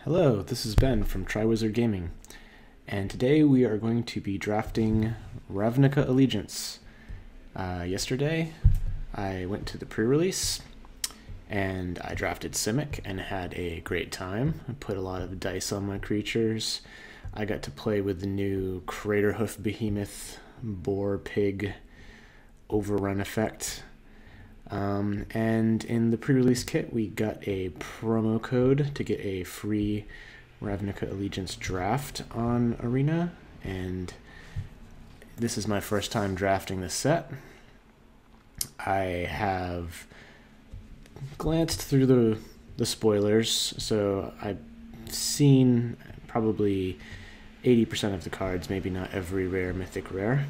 Hello, this is Ben from TriWizard Gaming, and today we are going to be drafting Ravnica Allegiance. Yesterday, I went to the pre-release, and I drafted Simic and had a great time. I put a lot of dice on my creatures. I got to play with the new Craterhoof Behemoth Boar Pig Overrun effect. And in the pre-release kit, we got a promo code to get a free Ravnica Allegiance draft on Arena, and this is my first time drafting this set. I have glanced through the spoilers, so I've seen probably 80% of the cards, maybe not every rare, mythic rare.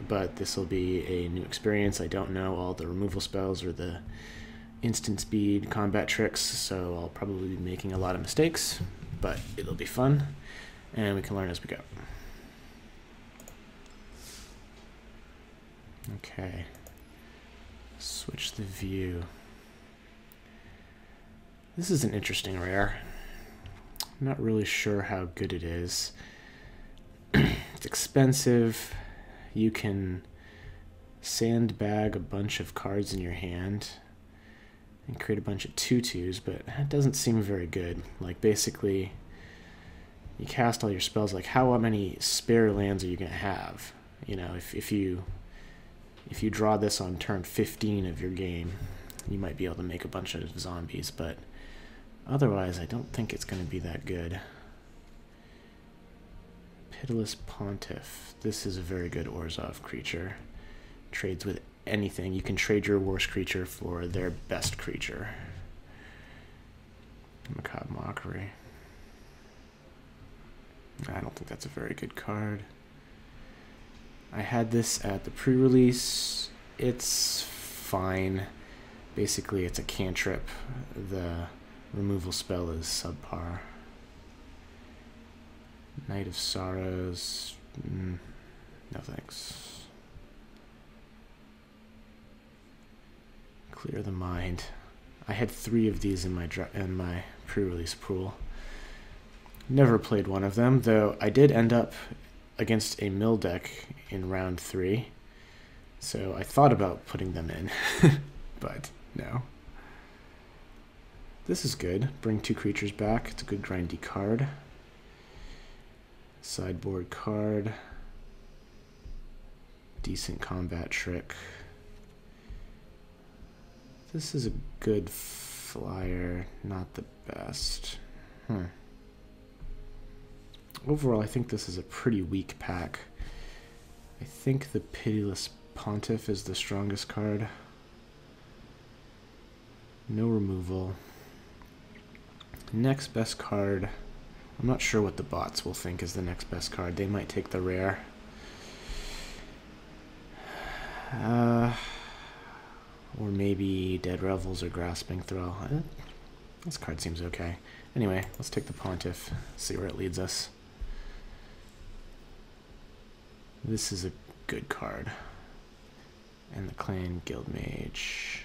But this will be a new experience. I don't know all the removal spells or the instant speed combat tricks, so I'll probably be making a lot of mistakes, but it'll be fun, and we can learn as we go. Okay, switch the view. This is an interesting rare. I'm not really sure how good it is. It's expensive. You can sandbag a bunch of cards in your hand and create a bunch of 2/2s, but that doesn't seem very good. Like, basically, you cast all your spells. Like, how many spare lands are you going to have? You know, if you draw this on turn 15 of your game, you might be able to make a bunch of zombies, but otherwise, I don't think it's going to be that good. Pitiless Pontiff. This is a very good Orzhov creature. Trades with anything. You can trade your worst creature for their best creature. Macabre Mockery. I don't think that's a very good card. I had this at the pre-release. It's fine. Basically, it's a cantrip. The removal spell is subpar. Night of Sorrows. No thanks. Clear the Mind. I had 3 of these in my pre-release pool. Never played one of them, though I did end up against a mill deck in round 3. So I thought about putting them in, but no. This is good. Bring 2 creatures back. It's a good grindy card. Sideboard card. Decent combat trick. This is a good flyer, not the best. Overall, I think this is a pretty weak pack. I think the Pitiless Pontiff is the strongest card. No removal. Next best card. I'm not sure what the bots will think is the next best card. They might take the rare. Or maybe Dead Revels or Grasping Throw. This card seems okay. Anyway, let's take the Pontiff, see where it leads us. This is a good card. And the Clan Guildmage.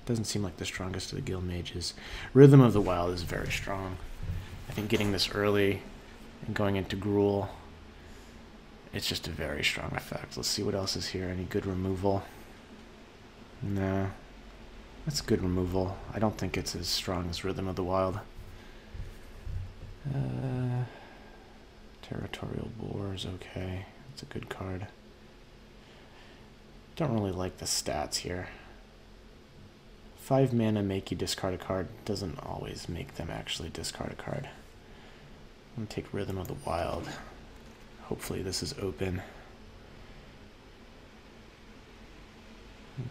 Doesn't seem like the strongest of the guild mages. Rhythm of the Wild is very strong. I think getting this early and going into Gruul, it's just a very strong effect. Let's see what else is here. Any good removal? No. That's good removal. I don't think it's as strong as Rhythm of the Wild. Territorial Boar is okay. It's a good card. Don't really like the stats here. 5 mana make you discard a card doesn't always make them actually discard a card. I'm going to take Rhythm of the Wild. Hopefully this is open.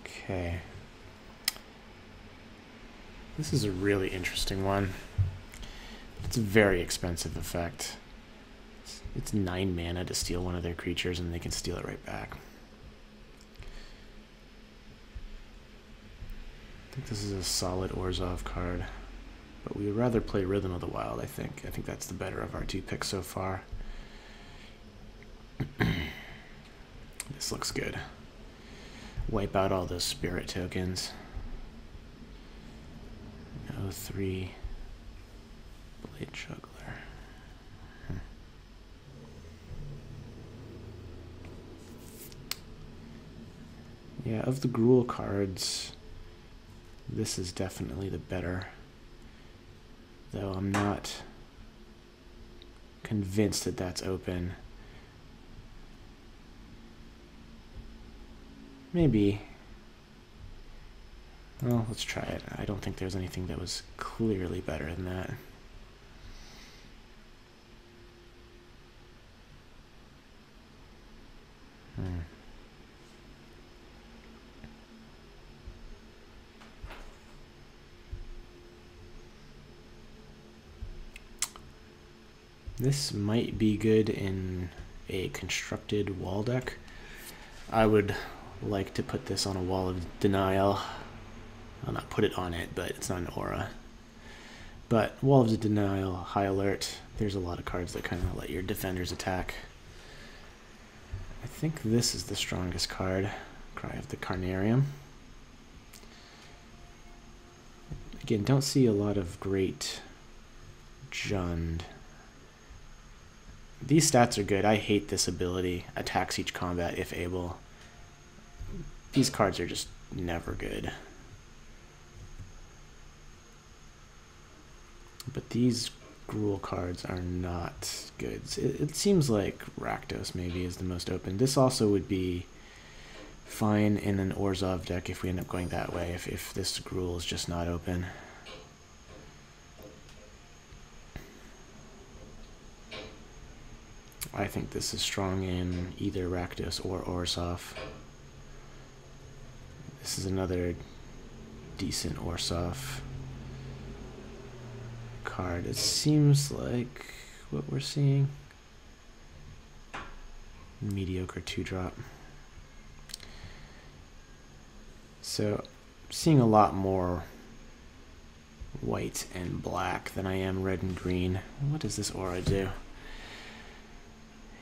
Okay. This is a really interesting one. It's a very expensive effect. It's 9 mana to steal one of their creatures, and they can steal it right back. I think this is a solid Orzhov card, but we would rather play Rhythm of the Wild, I think. I think that's the better of our 2 picks so far. This looks good. Wipe out all those spirit tokens. 3 Blade Juggler. Yeah, of the Gruul cards, this is definitely the better. Though I'm not convinced that that's open. Maybe. Well, let's try it. I don't think there's anything that was clearly better than that. This might be good in a constructed wall deck. I would like to put this on a Wall of Denial. I'll not put it on it, but it's not an aura. But Wall of Denial, High Alert, there's a lot of cards that kind of let your defenders attack. I think this is the strongest card, Cry of the Carnarium. Again, don't see a lot of great Jund. These stats are good. I hate this ability. Attacks each combat if able. These cards are just never good. But these Gruul cards are not good. It seems like Rakdos maybe is the most open. This also would be fine in an Orzhov deck if we end up going that way, if this Gruul is just not open. I think this is strong in either Rakdos or Orzhov. This is another decent Orzhov card. It seems like what we're seeing. Mediocre 2-drop. So, seeing a lot more white and black than I am red and green. What does this aura do?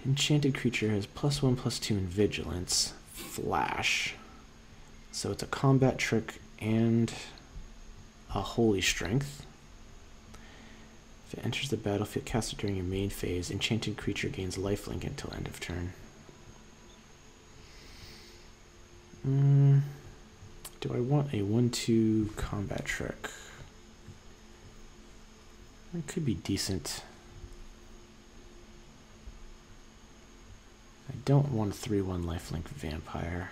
Enchanted creature has +1/+2 in vigilance. Flash. So it's a combat trick and a holy strength. If it enters the battlefield, cast it during your main phase. Enchanted creature gains lifelink until end of turn. Do I want a 1/2 combat trick? It could be decent. I don't want a 3/1 lifelink vampire.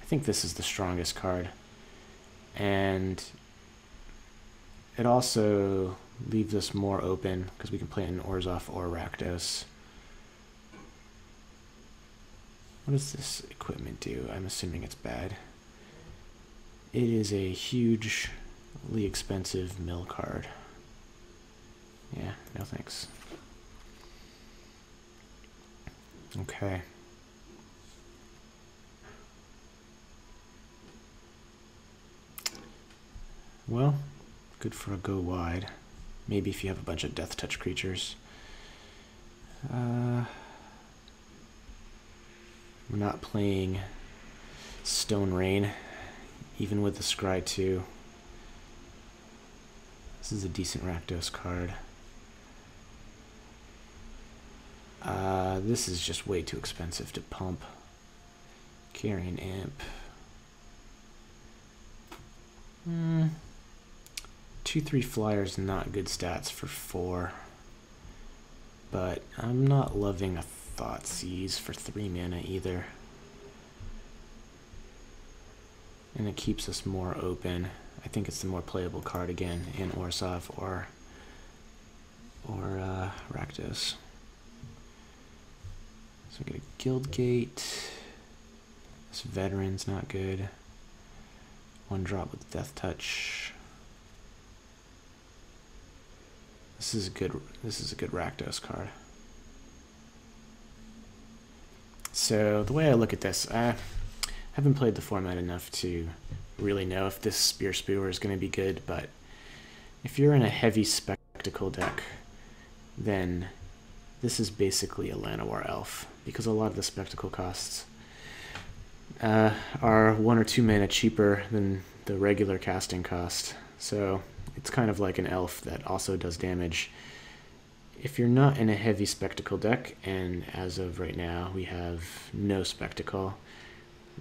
I think this is the strongest card. And it also leaves us more open because we can play it in Orzhov or Rakdos. What does this equipment do? I'm assuming it's bad. It is a hugely expensive mill card. Yeah, no thanks. Okay. Well, good for a go wide. Maybe if you have a bunch of death touch creatures. We're not playing Stone Rain, even with the Scry 2. This is a decent Rakdos card. This is just way too expensive to pump. Carrion Imp. 2/3 flyers, not good stats for 4. But I'm not loving a Thoughtseize for 3 mana either. And it keeps us more open. I think it's the more playable card again in Orzhov or Rakdos. So we get a Guildgate. This Veteran's not good. 1-drop with Death Touch. This is a good Rakdos card. So the way I look at this, I haven't played the format enough to really know if this Spear Spewer is going to be good, but if you're in a heavy spectacle deck, then this is basically a Llanowar Elf, because a lot of the spectacle costs are 1 or 2 mana cheaper than the regular casting cost. So it's kind of like an elf that also does damage. If you're not in a heavy spectacle deck, and as of right now we have no spectacle,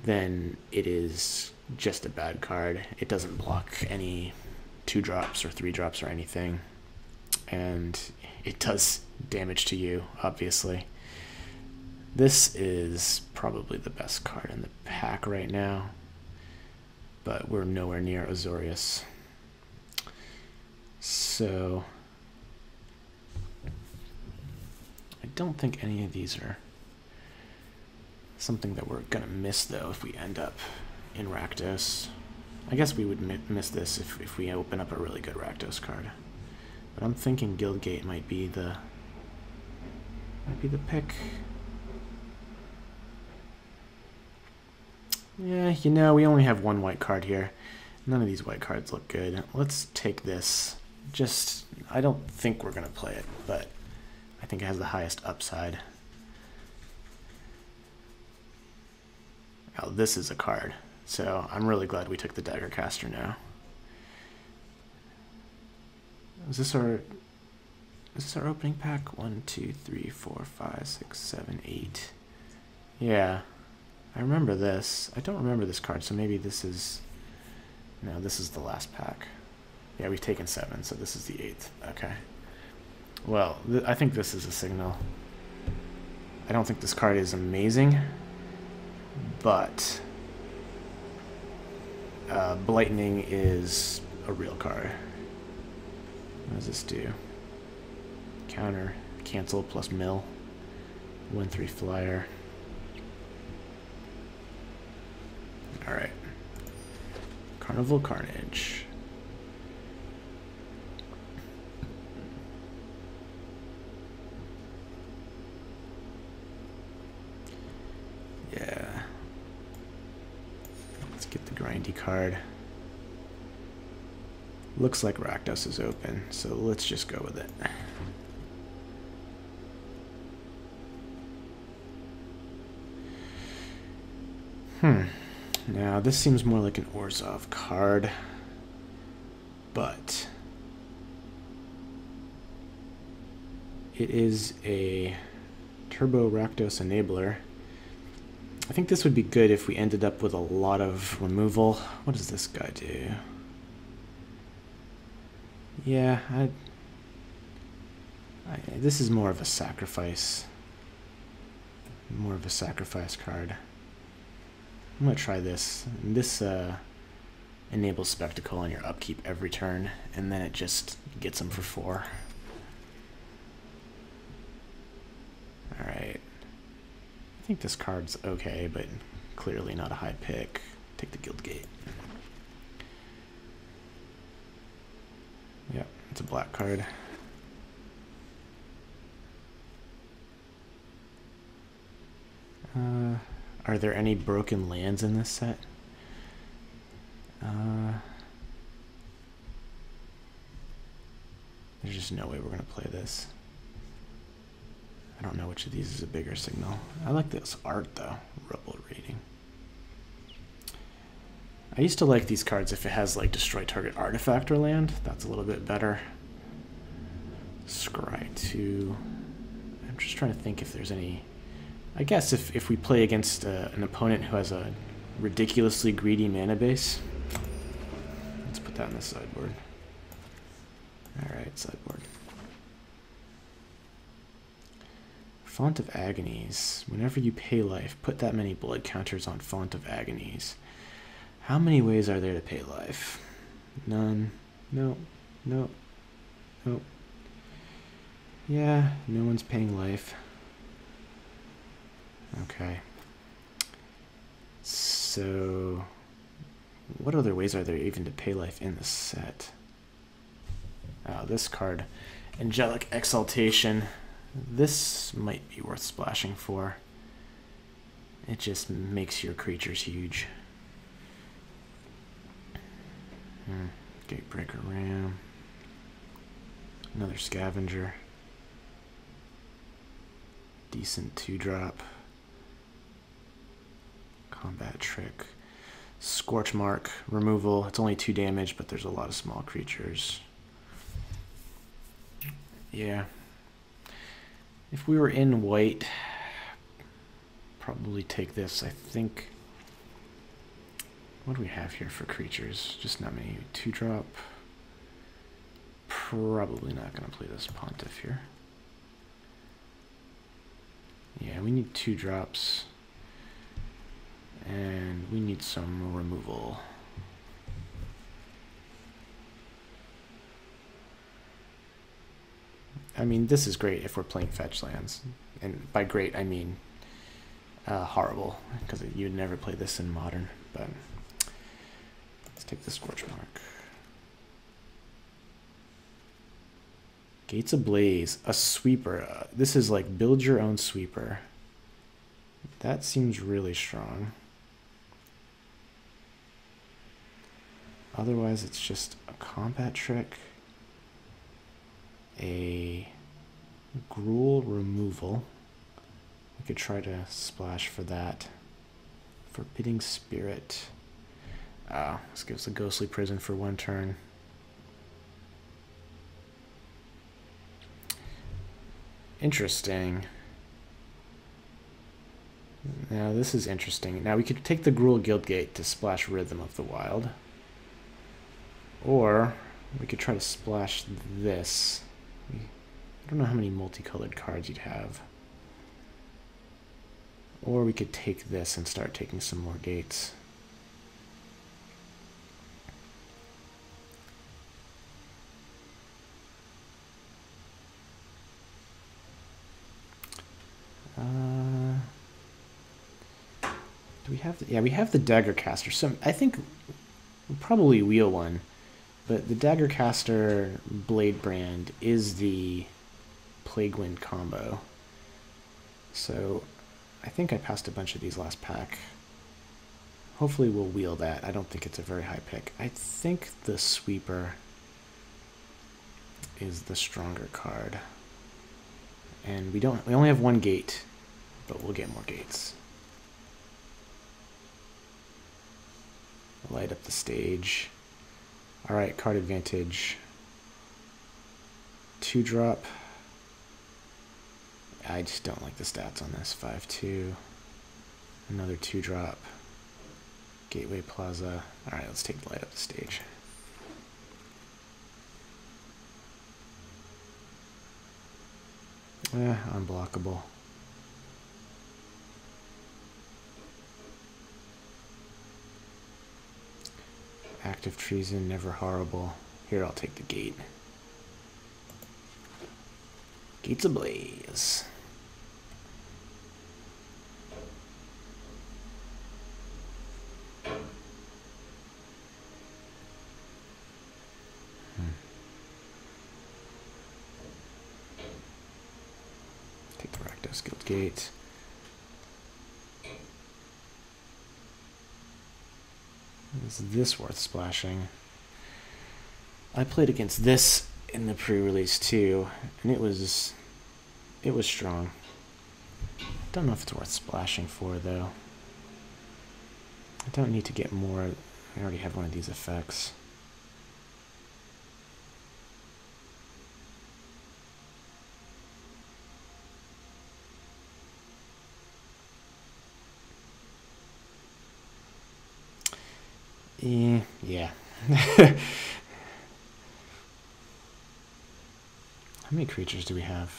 then it is just a bad card. It doesn't block any 2-drops or 3-drops or anything, and it does damage to you, obviously. This is probably the best card in the pack right now, but we're nowhere near Azorius. So I don't think any of these are something that we're going to miss, though, if we end up in Rakdos. I guess we would miss this if we open up a really good Rakdos card. But I'm thinking Guildgate might be the pick. Yeah, you know, we only have one white card here. None of these white cards look good. Let's take this. I don't think we're going to play it, but I think it has the highest upside. Oh, this is a card. So I'm really glad we took the Daggercaster now. Is this our opening pack? 1, 2, 3, 4, 5, 6, 7, 8. Yeah. I remember this. I don't remember this card, so maybe this is... No, this is the last pack. Yeah, we've taken 7, so this is the 8th. Okay. Well, I think this is a signal. I don't think this card is amazing, but Blightning is a real card. What does this do? Counter, cancel plus mill, 1/3 flyer. Alright. Carnival Carnage. Yeah. Let's get the grindy card. Looks like Rakdos is open, so let's just go with it. Now, this seems more like an Orzhov card, but it is a Turbo Rakdos Enabler. I think this would be good if we ended up with a lot of removal. What does this guy do? Yeah, this is more of a sacrifice. More of a sacrifice card. I'm going to try this. This enables Spectacle on your upkeep every turn, and then it just gets them for 4. Alright. I think this card's okay, but clearly not a high pick. Take the Guildgate. Yep, it's a black card. Are there any broken lands in this set? There's just no way we're going to play this. I don't know which of these is a bigger signal. I like this art, though. Rubble rating. I used to like these cards if it has, like, destroy target artifact or land. That's a little bit better. Scry 2. I'm just trying to think if there's any... I guess if we play against an opponent who has a ridiculously greedy mana base, let's put that in the sideboard. Alright, sideboard. Font of Agonies. Whenever you pay life, put that many blood counters on Font of Agonies. How many ways are there to pay life? None. No. No. No. Yeah, no one's paying life. Okay. So, what other ways are there even to pay life in the set? Oh, this card, Angelic Exaltation. This might be worth splashing for. It just makes your creatures huge. Gatebreaker Ram. Another Scavenger. Decent 2-drop. Combat Trick. Scorch Mark removal. It's only 2 damage, but there's a lot of small creatures. Yeah. If we were in white, probably take this. I think. What do we have here for creatures? Just not many. 2-drop. Probably not going to play this Pontiff here. Yeah, we need 2 drops. And we need some removal. I mean, this is great if we're playing fetch lands. And by great, I mean horrible, because you'd never play this in Modern. But let's take the Scorch Mark. Gates Ablaze, a sweeper. This is like build your own sweeper. That seems really strong. Otherwise, it's just a combat trick, a Gruul removal. We could try to splash for that. Forbidding Spirit. This gives a Ghostly Prison for 1 turn. Interesting. Now this is interesting. Now we could take the Gruul Guildgate to splash Rhythm of the Wild. Or we could try to splash this. I don't know how many multicolored cards you'd have. Or we could take this and start taking some more gates. Do we have the, yeah, we have the Daggercaster. So I think we'll probably wheel one. But the Daggercaster Blade Brand is the Plague Wind combo. So I think I passed a bunch of these last pack. Hopefully we'll wheel that. I don't think it's a very high pick. I think the Sweeper is the stronger card. And we only have 1 gate, but we'll get more gates. Light up the stage. Alright, card advantage. 2-drop. I just don't like the stats on this. 5-2. Another 2-drop. Gateway Plaza. Alright, let's take the light up the stage. Unblockable. Active Treason, never horrible. Here, I'll take the gate. Gates Ablaze. Take the Rakdos Guild Gate. Is this worth splashing? I played against this in the pre-release too, and it was strong. Don't know if it's worth splashing for though. I don't need to get more. I already have one of these effects. Yeah. How many creatures do we have?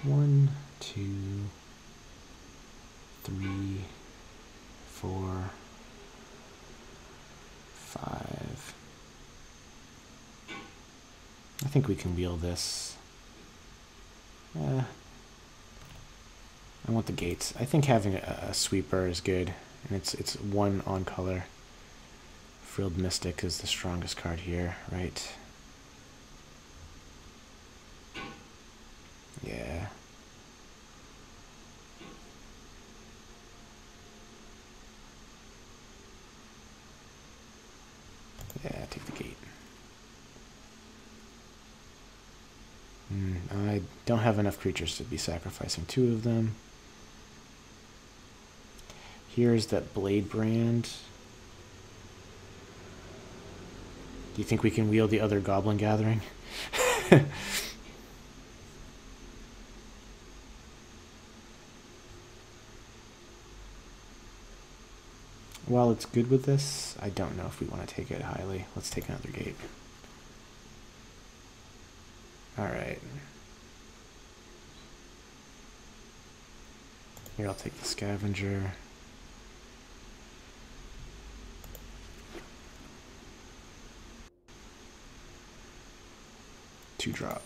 1, 2, 3, 4, 5. I think we can wheel this. I want the gates. I think having a sweeper is good, and it's 1 on color. Frilled Mystic is the strongest card here, right? Yeah. Yeah, take the gate. I I don't have enough creatures to be sacrificing 2 of them. Here's that Blade Brand. Do you think we can wield the other Goblin Gathering? While it's good with this, I don't know if we want to take it highly. Let's take another gate. Alright. Here, I'll take the Scavenger. Two drop.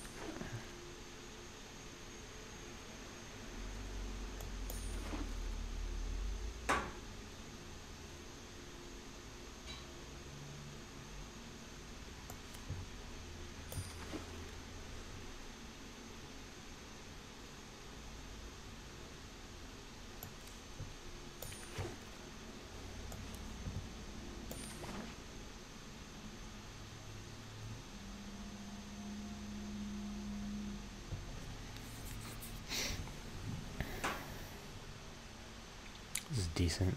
This is decent.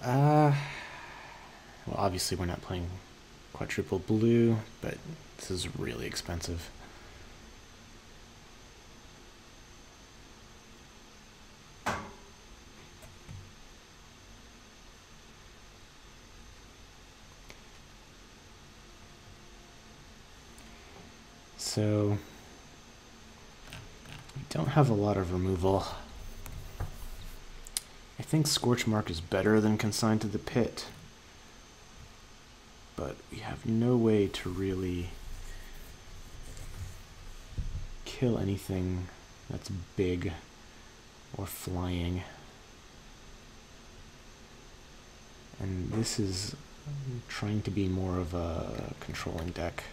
Well, obviously we're not playing quadruple blue, but this is really expensive. So we don't have a lot of removal. I think Scorch Mark is better than Consigned to the Pit, but we have no way to really kill anything that's big or flying. And this is trying to be more of a controlling deck.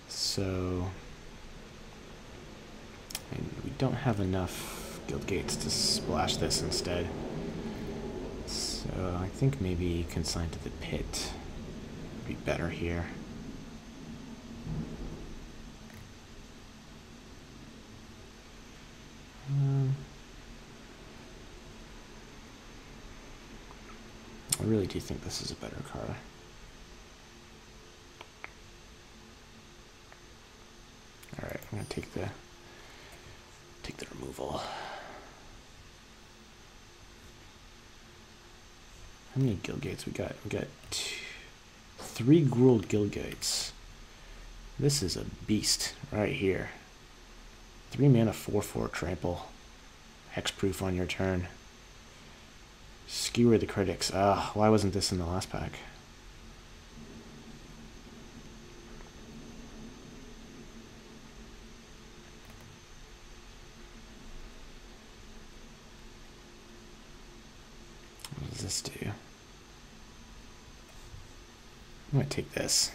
So we don't have enough Guild Gates to splash this instead. So I think maybe Consigned to the Pit would be better here. I really do think this is a better card. Alright, I'm gonna take the removal. How many Guild Gates we got? We got 3 Grewled Guild Gates. This is a beast right here. 3 mana 4/4 trample. Hexproof on your turn. Skewer the critics. Why wasn't this in the last pack? What does this do? I'm gonna take this.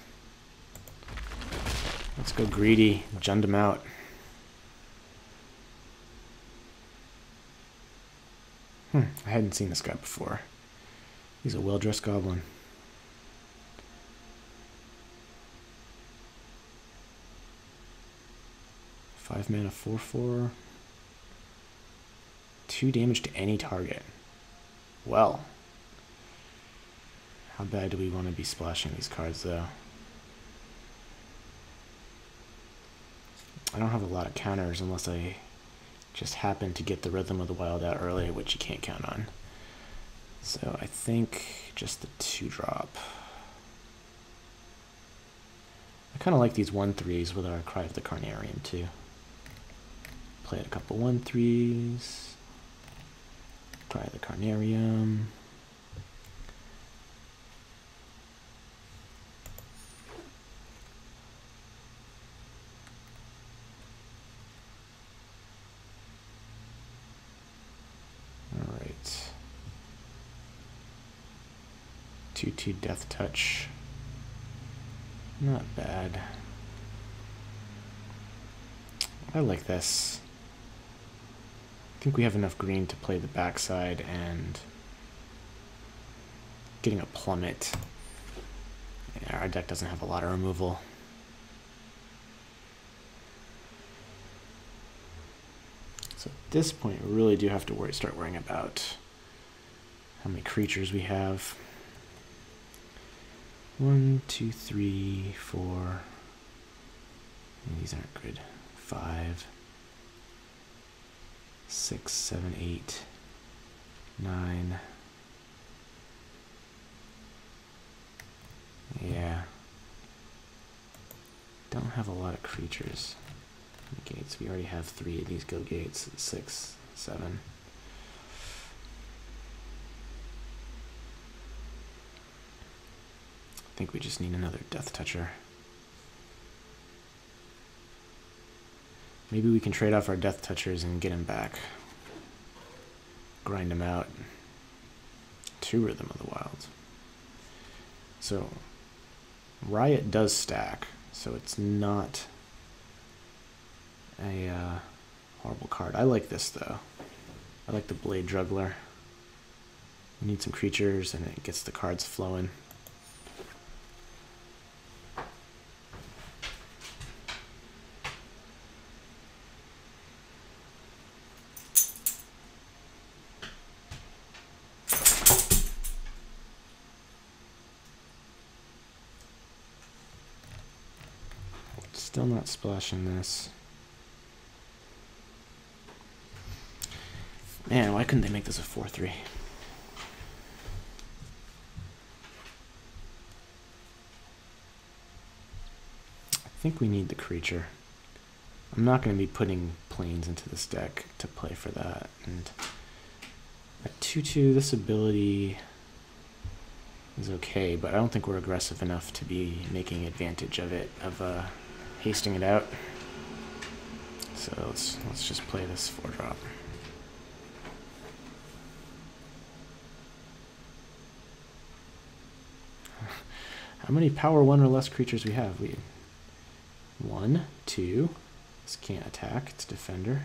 Let's go greedy. Jund him out. I hadn't seen this guy before. He's a well-dressed goblin. Five mana 4/4. 2 damage to any target. Well, how bad do we want to be splashing these cards, though? I don't have a lot of counters unless I just happen to get the Rhythm of the Wild out early, which you can't count on. So I think just the 2-drop. I kind of like these 1/3s with our Cry of the Carnarium too. Play a couple 1/3s. Cry of the Carnarium. Alright. 2/2 Death Touch. Not bad. I like this. I think we have enough green to play the backside and getting a Plummet. Yeah, our deck doesn't have a lot of removal. So at this point, we really do have to start worrying about how many creatures we have. 1, 2, 3, 4. These aren't good. 5, 6, 7, 8, 9. Yeah. Don't have a lot of creatures. Gates. We already have 3 of these go gates. 6, 7. I think we just need another Death Toucher. Maybe we can trade off our Death Touchers and get him back. Grind him out. 2 Rhythm of the Wild. So, Riot does stack, so it's not a horrible card. I like this, though. I like the Blade Juggler. We need some creatures, and it gets the cards flowing. Still not splashing this. Man, why couldn't they make this a 4/3? I think we need the creature. I'm not going to be putting planes into this deck to play for that. And at 2/2, this ability is okay, but I don't think we're aggressive enough to be making advantage of it, of hasting it out. So let's just play this 4-drop. How many power 1 or less creatures we have? 1, 2. This can't attack, it's defender.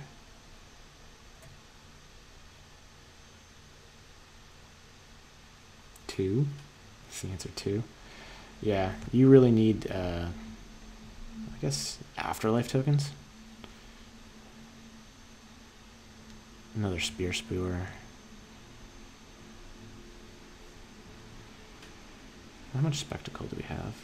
2. That's the answer, 2. Yeah, you really need I guess afterlife tokens. Another Spear Spewer. How much spectacle do we have?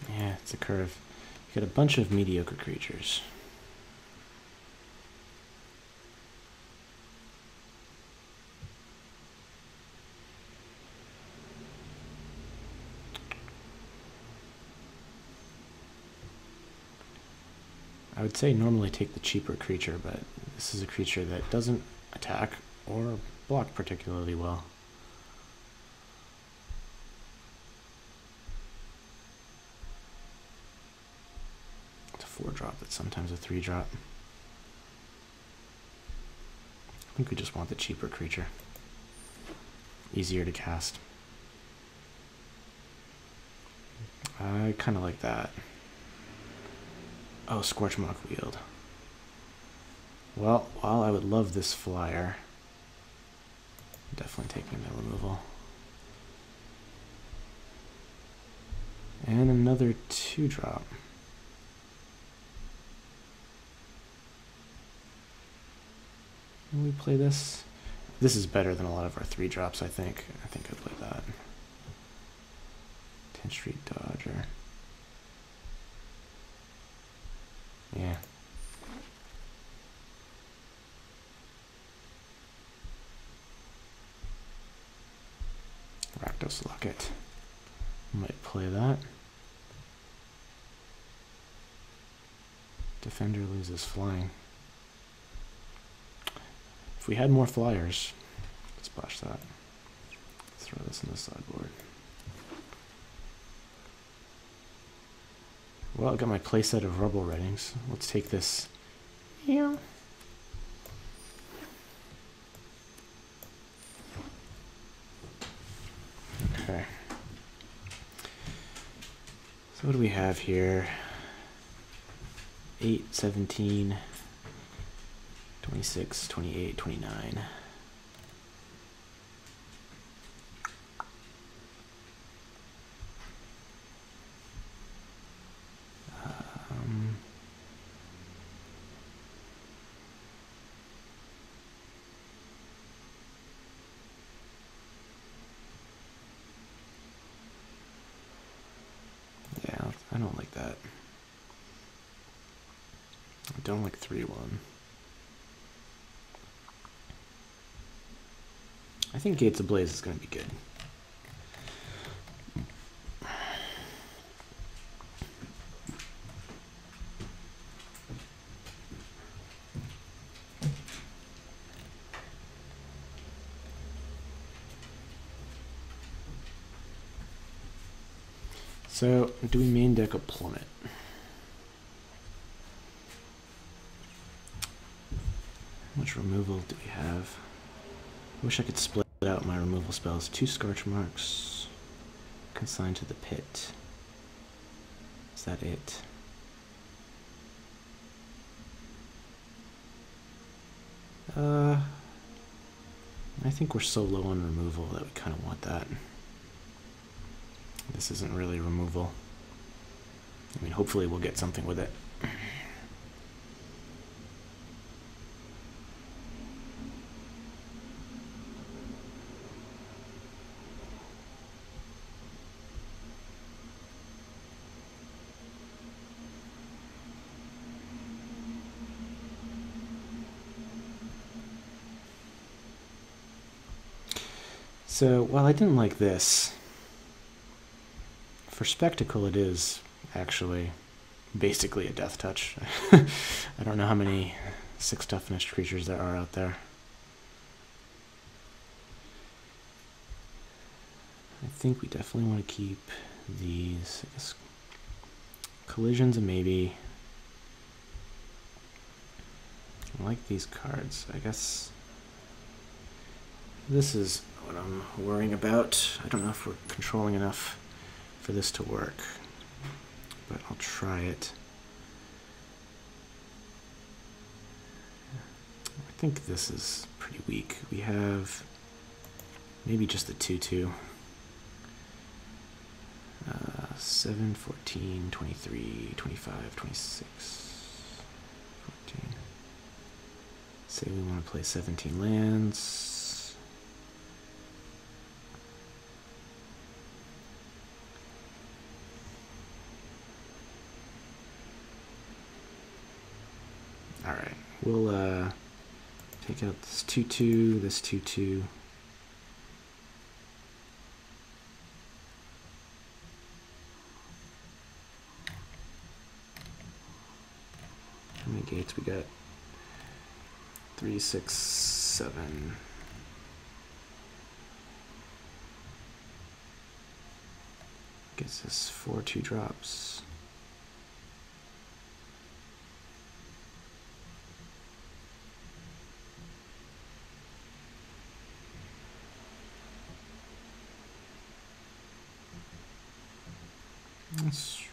Yeah, it's a curve. You got a bunch of mediocre creatures. I would say normally take the cheaper creature, but this is a creature that doesn't attack or block particularly well. It's a 4-drop that's sometimes a 3-drop. I think we just want the cheaper creature. Easier to cast. I kind of like that. Oh, Scorchmock Wield. Well, while I would love this flyer, definitely taking the removal. And another 2-drop. Can we play this? This is better than a lot of our 3-drops, I think. I think I'd play that. 10th Street Dodger. Yeah. Rakdos Locket. Might play that. Defender loses flying. If we had more flyers, let's splash that. Let's throw this in the sideboard. Well, I got my playset of rubble reddings. Let's take this. Yeah. Okay. So what do we have here? 8, 17, 26, 28, 29. Yeah, I don't like that. I don't like 3-1. I think Gates Ablaze is going to be good. So, do we main deck a Plummet? How much removal do we have? I wish I could split out my removal spells. 2 Scorch Marks. Consigned to the pit. Is that it? I think we're so low on removal that we kind of want that. This isn't really removal. I mean, hopefully we'll get something with it. So, while I didn't like this, for spectacle it is actually basically a death touch. I don't know how many 6 toughness creatures there are out there. I think we definitely want to keep these. I guess collisions and maybe. I like these cards. I guess this is what I'm worrying about. I don't know if we're controlling enough for this to work, but I'll try it. I think this is pretty weak. We have maybe just the 2/2. 7, 14, 23, 25, 26, 14. Say we want to play 17 lands. Alright, we'll take out this 2/2, this 2/2. How many gates we got? 3, 6, 7. Gets us 4 2-drops. That's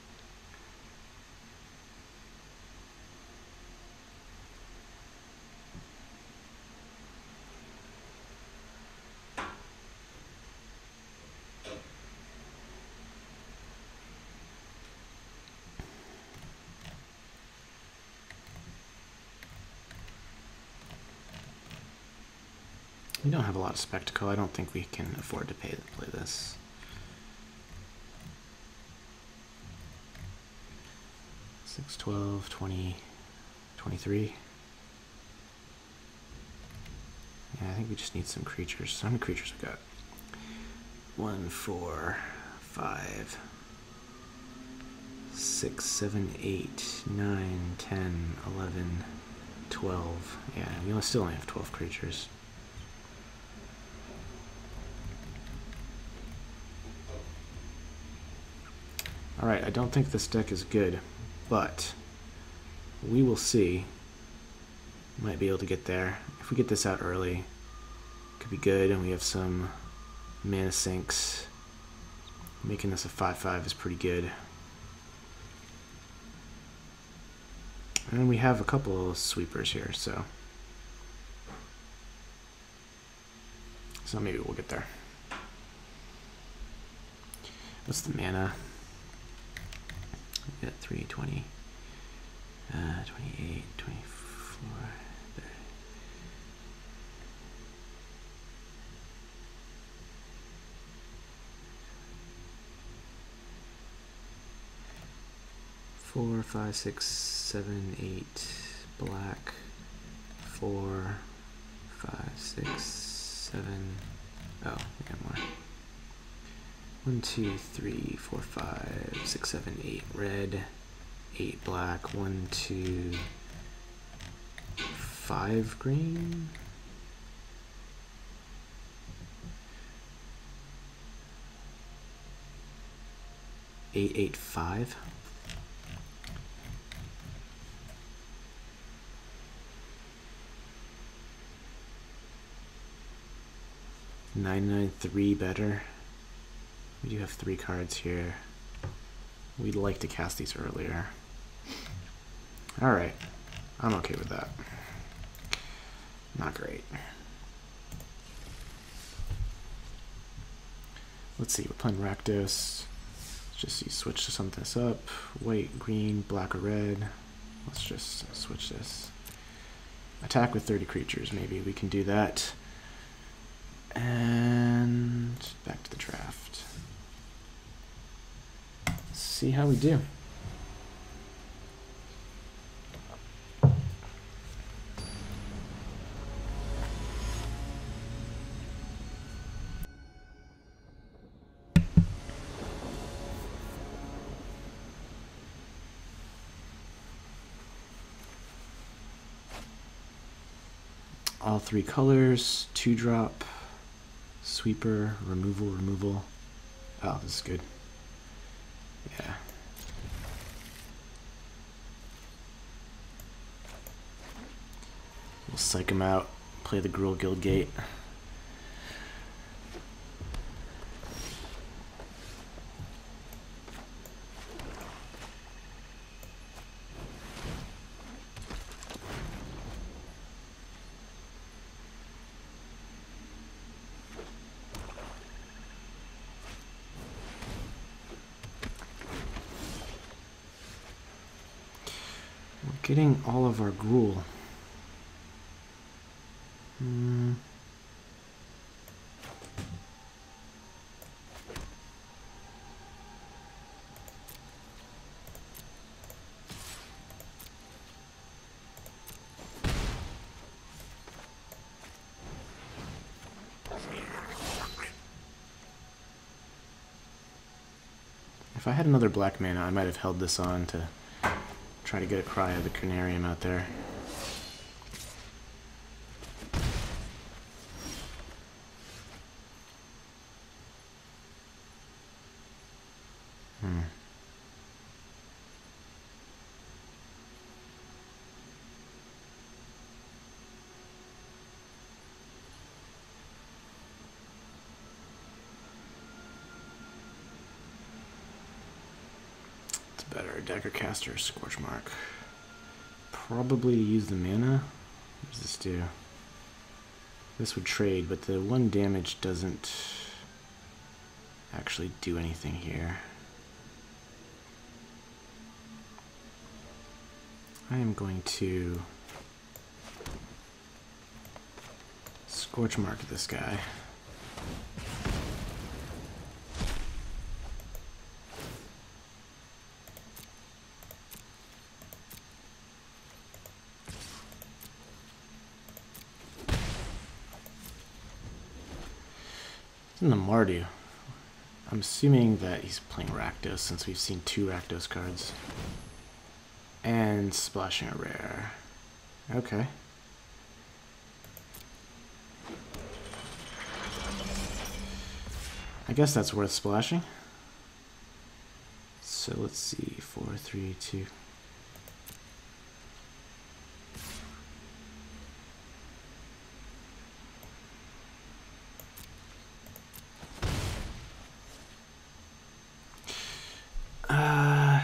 we don't have a lot of spectacle. I don't think we can afford to play this. Six, 12, 20, 23. Yeah, I think we just need some creatures. So how many creatures we got? 1, 4, 5, 6, 7, 8, 9, 10, 11, 12. Yeah, we still only have 12 creatures. Alright, I don't think this deck is good, but we will see. Might be able to get there. If we get this out early, it could be good, and we have some mana sinks. Making this a 5/5 is pretty good. And we have a couple of sweepers here, so maybe we'll get there. What's the mana? We got 3, 20, 28, 24, 30. Four, 5, 6, 7, 8, black. 4, 5, 6, 7. Oh, we got more. 1, 2, 3, 4, 5, 6, 7, 8 red, 8 black, 1, 2, 5 green. Eight, 8, 5. Nine, 9, 3 better. We do have 3 cards here. We'd like to cast these earlier. Alright, I'm okay with that. Not great. Let's see, we're playing Rakdos. Let's just see, switch to something this up. White, green, black, or red. Let's just switch this. Attack with 30 creatures, maybe we can do that. And back to the draft. Let's see how we do. All 3 colors, 2-drop, sweeper, removal. Oh, this is good. Yeah. We'll psych him out, play the Gruul Guildgate. Getting all of our Gruul. If I had another black mana, I might have held this on to try to get a cry of the Canarium out there. It's better, Dagger Caster, Scorch Mark. Probably to use the mana. What does this do? This would trade, but the 1 damage doesn't actually do anything here. I am going to Scorch Mark this guy. In the Mardu. I'm assuming that he's playing Rakdos since we've seen 2 Rakdos cards. And splashing a rare. Okay. I guess that's worth splashing. So let's see, 4, 3, 2.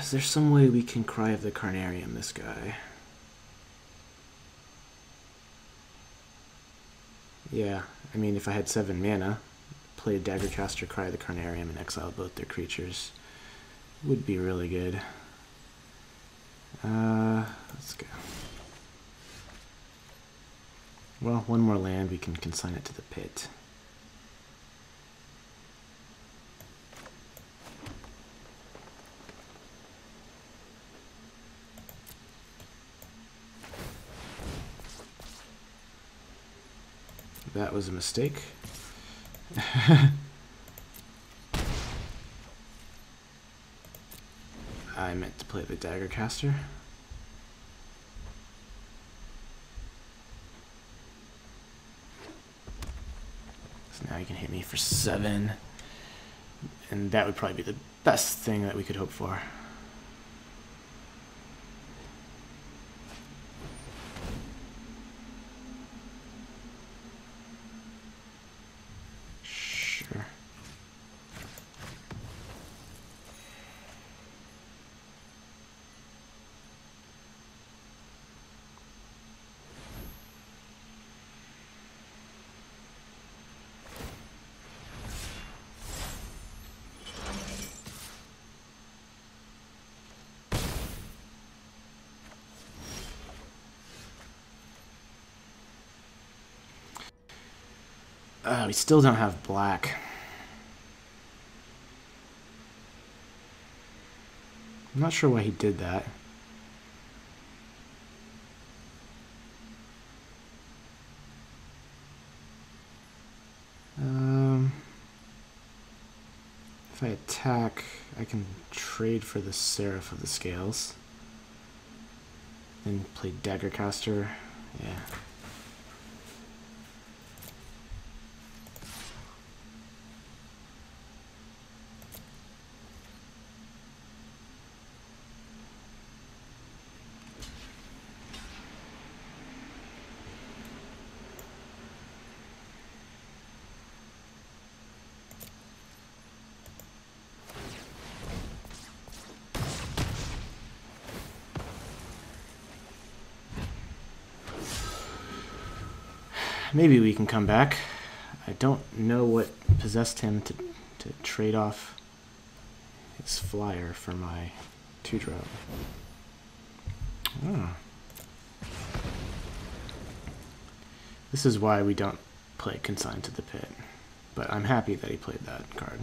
Is there some way we can Cry of the Carnarium this guy? Yeah, I mean, if I had 7 mana, play a Daggercaster, Cry of the Carnarium, and exile both their creatures, would be really good. Let's go. Well, one more land, we can consign it to the pit. That was a mistake. I meant to play the Daggercaster. So now you can hit me for 7. And that would probably be the best thing that we could hope for. Sure. We still don't have black. I'm not sure why he did that. If I attack, I can trade for the Seraph of the Scales. Then play Daggercaster. Yeah. Maybe we can come back. I don't know what possessed him to trade off his flyer for my 2-drop. Oh. This is why we don't play Consigned to the Pit. But I'm happy that he played that card.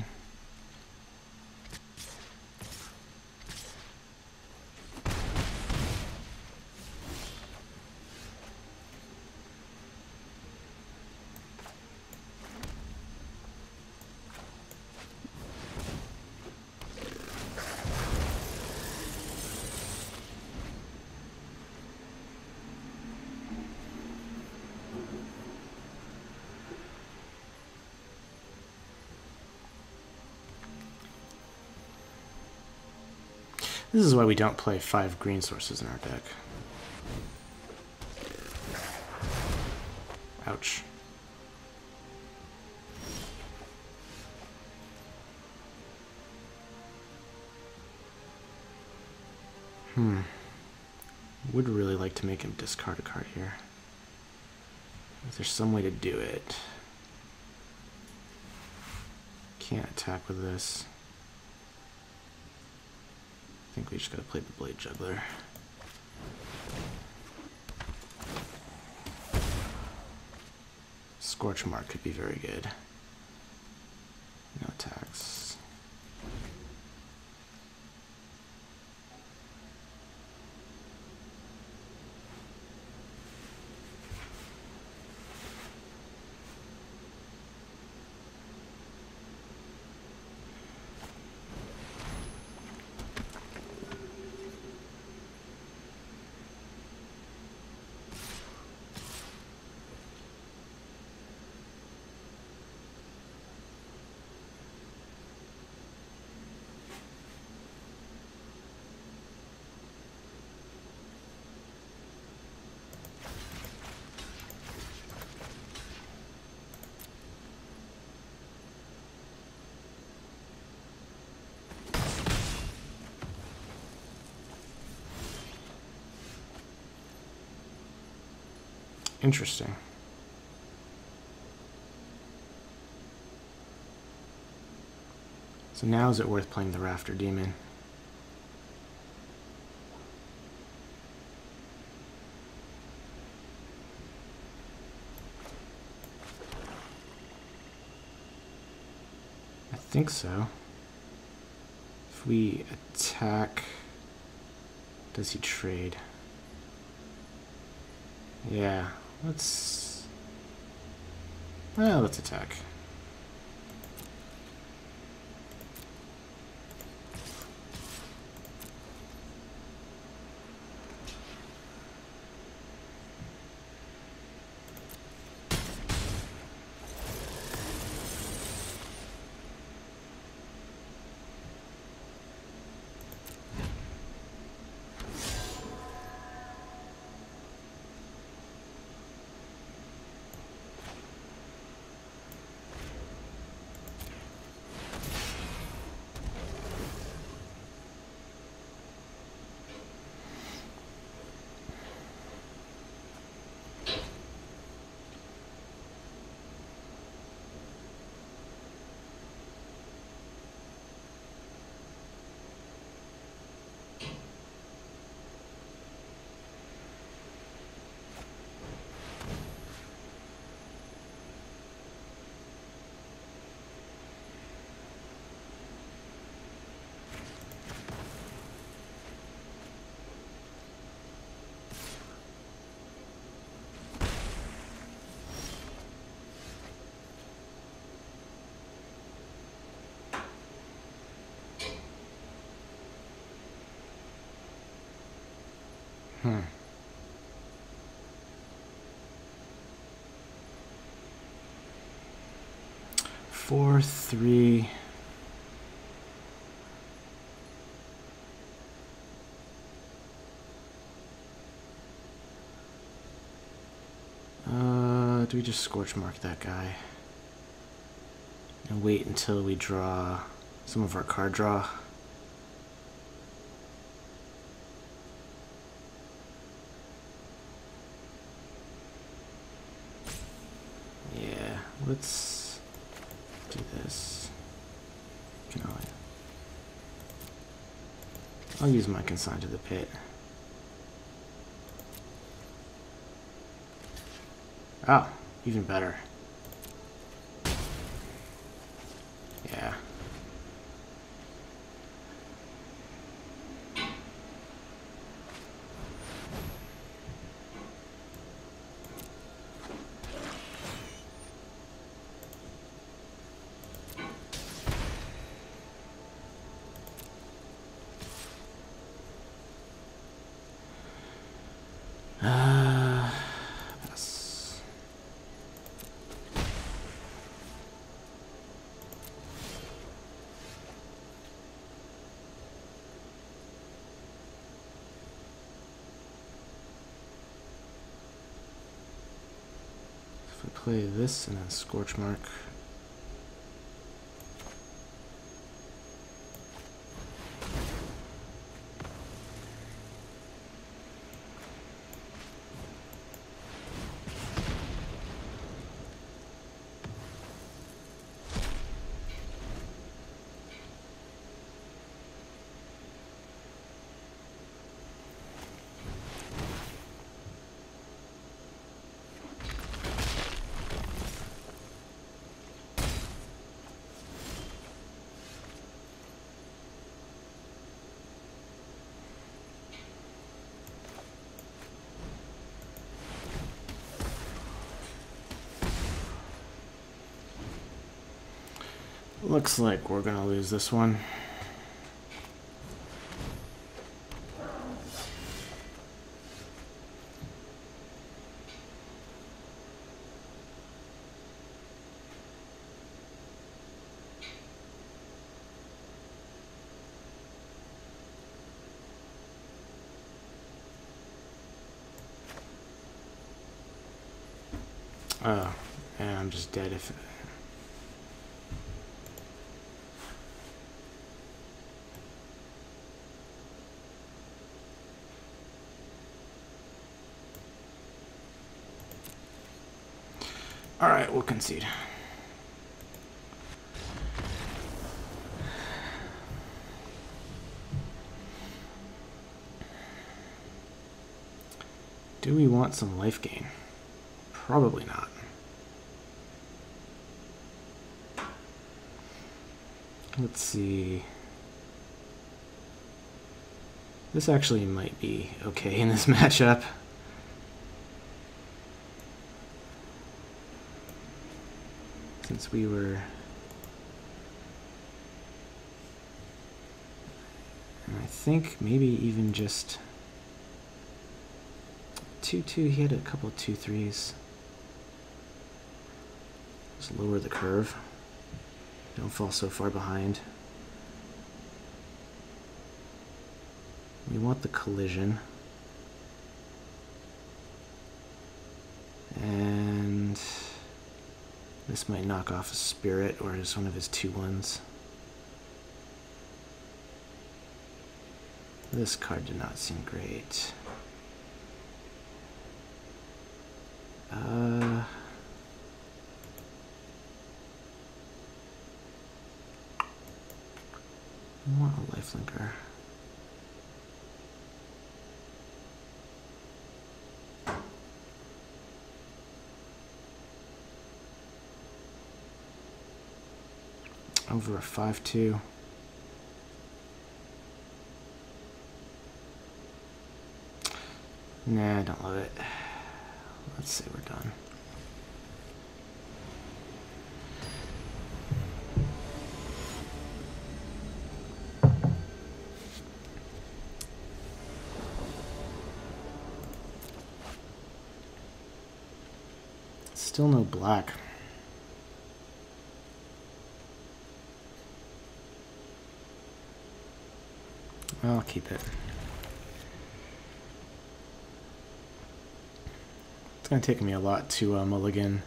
This is why we don't play 5 green sources in our deck. Ouch. Would really like to make him discard a card here. Is there some way to do it? Can't attack with this. I think we just gotta play the Blade Juggler. Scorch Mark could be very good. No attacks. Interesting. So now is it worth playing the Rafter Demon? I think so. If we attack, does he trade? Yeah, let's attack. Hmm. 4, 3. Do we just Scorch Mark that guy? And wait until we draw some of our card draw? Yeah, let's do this. I'll use my Consign to the Pit. Oh, even better. Yeah. Yes. If we play this and then Scorch Mark. Looks like we're gonna lose this one. Oh, and I'm just dead if... Alright, we'll concede. Do we want some life gain? Probably not. Let's see. This actually might be okay in this matchup. Since we were... And I think maybe even just 2-2, he had a couple of 2-3s. Just lower the curve. Don't fall so far behind. We want the collision. And this might knock off a spirit or just one of his 2-1s. This card did not seem great. I want a lifelinker. Over a 5-2. Nah, I don't love it. Let's say we're done. Still no black. I'll keep it. It's going to take me a lot to mulligan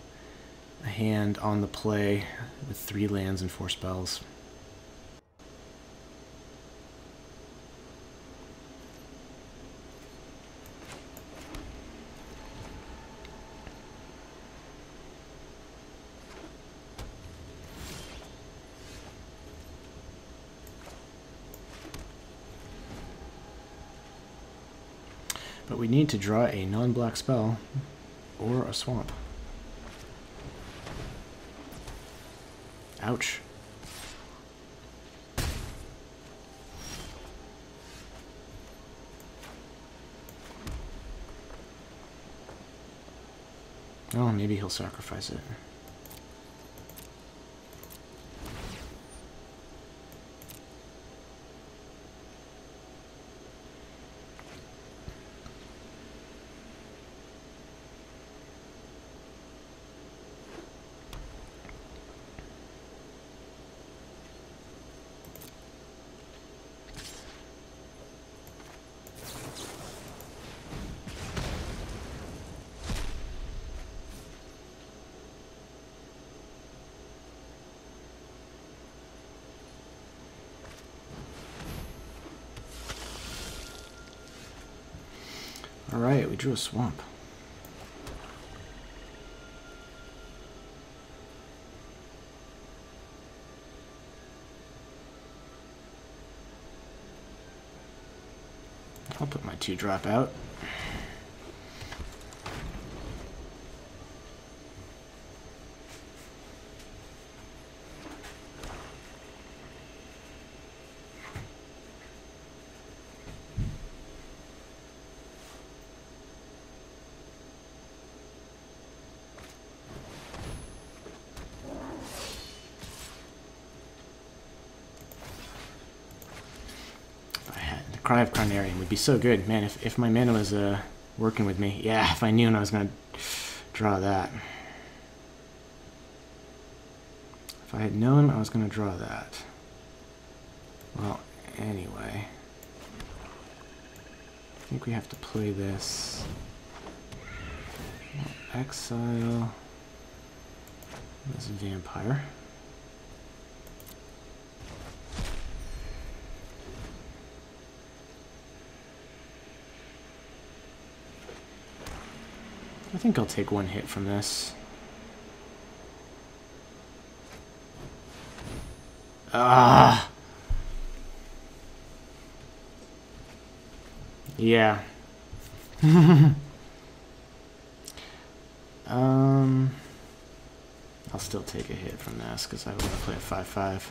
a hand on the play with 3 lands and 4 spells. But we need to draw a non-black spell or a swamp. Ouch. Oh, maybe he'll sacrifice it. Alright, we drew a swamp. I'll put my 2-drop out. Cry of Carnarian would be so good. Man, if my mana was working with me. Yeah, if I knew I was going to draw that. If I had known I was going to draw that. Well, anyway. I think we have to play this. Exile this vampire. I think I'll take 1 hit from this. Ah. Yeah. I'll still take a hit from this because I want to play a 5/5.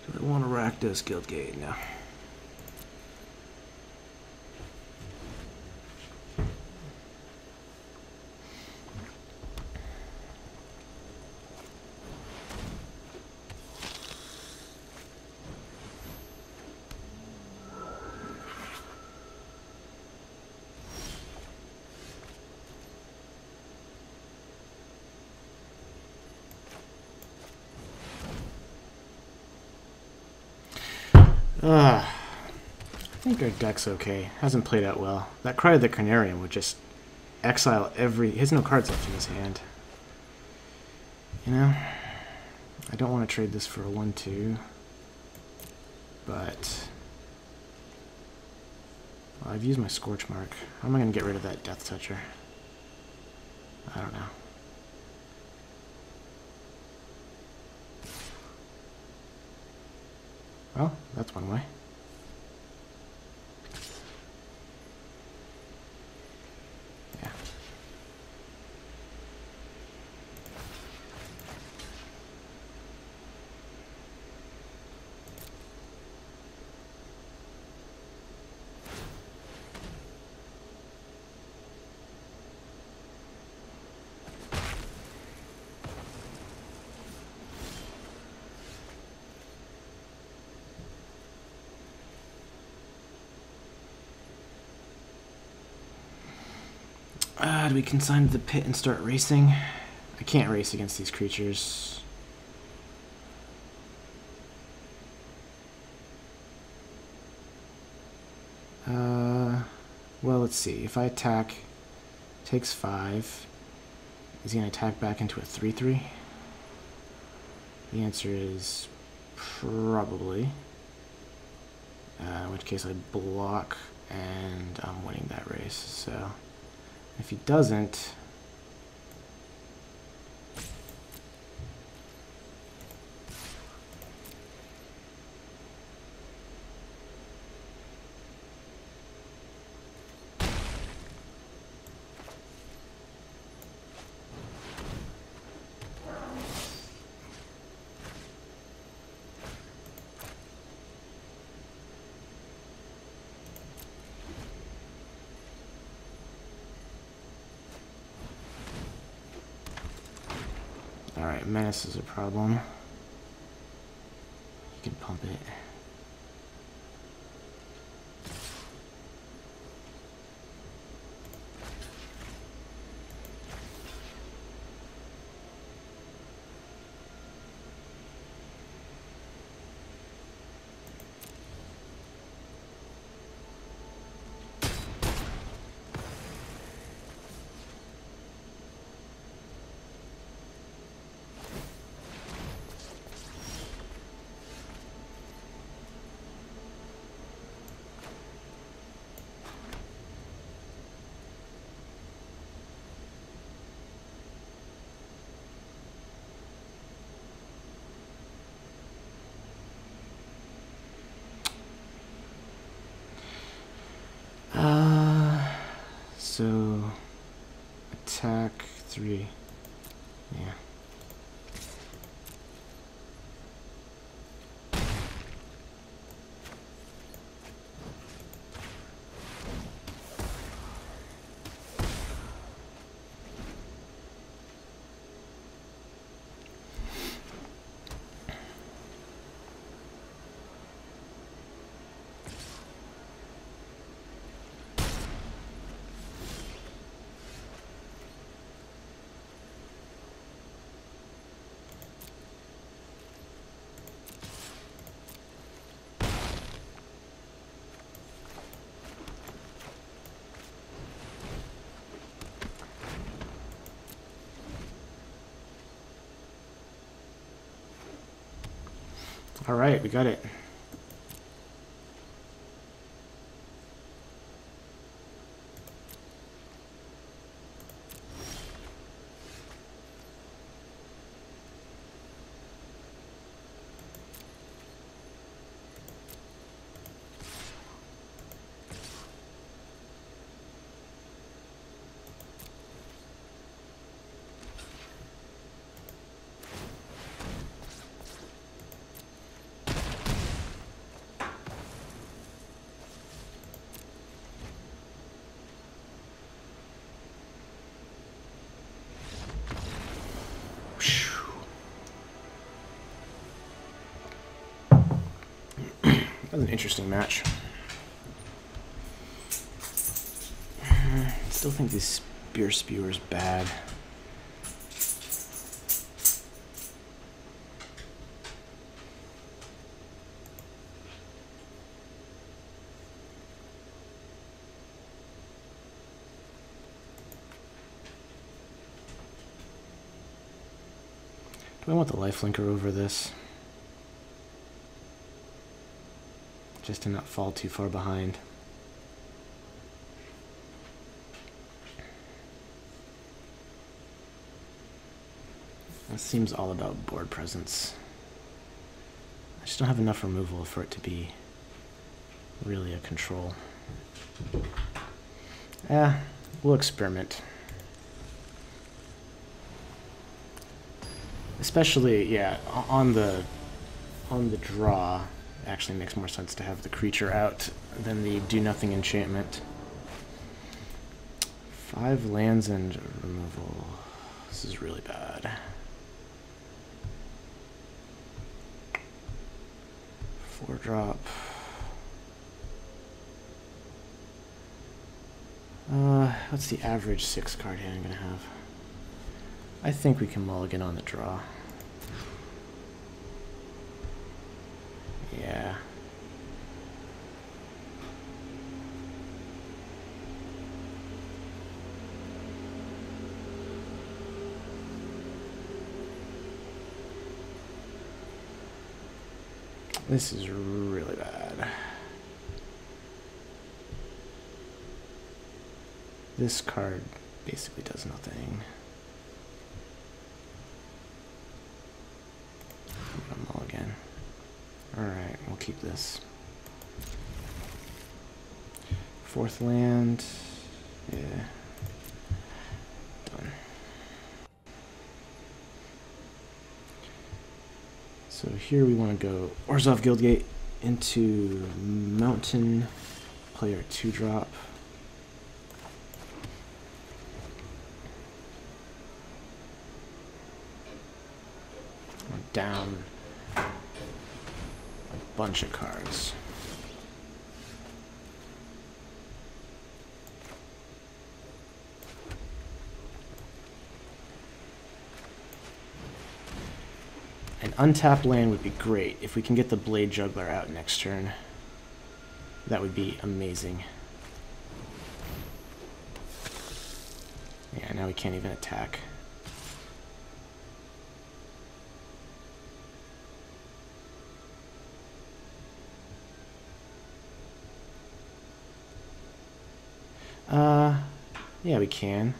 Do I want to rack this guild gate now? I think our deck's okay. Hasn't played out well. That Cry of the Carnarium would just exile every... He has no cards left in his hand. You know? I don't want to trade this for a 1/2. But... Well, I've used my Scorch Mark. How am I going to get rid of that Death Toucher? I don't know. Well, that's one way. Yeah. Do we consign to the pit and start racing? I can't race against these creatures. Well, let's see. If I attack, takes 5. Is he going to attack back into a 3/3? The answer is probably. In which case I block and I'm winning that race. So if he doesn't, alright, Menace is a problem. You can pump it. So attack 3. Yeah. All right, we got it. That was an interesting match. I still think this Spear Spewer's bad. Do I want the lifelinker over this? Just to not fall too far behind. This seems all about board presence. I just don't have enough removal for it to be really a control. We'll experiment. Especially, yeah, on the draw. Actually makes more sense to have the creature out than the do-nothing enchantment. 5 lands and removal. This is really bad. 4-drop. What's the average 6-card hand I'm gonna have? I think we can mulligan on the draw. Yeah. This is really bad. This card basically does nothing. Mulligan. Alright, we'll keep this. 4th land. Yeah. Done. So here we want to go Orzhov Guildgate into Mountain, player 2-drop. Down a bunch of cards. An untapped land would be great. If we can get the Blade Juggler out next turn, that would be amazing. Yeah, now we can't even attack. Yeah, we can.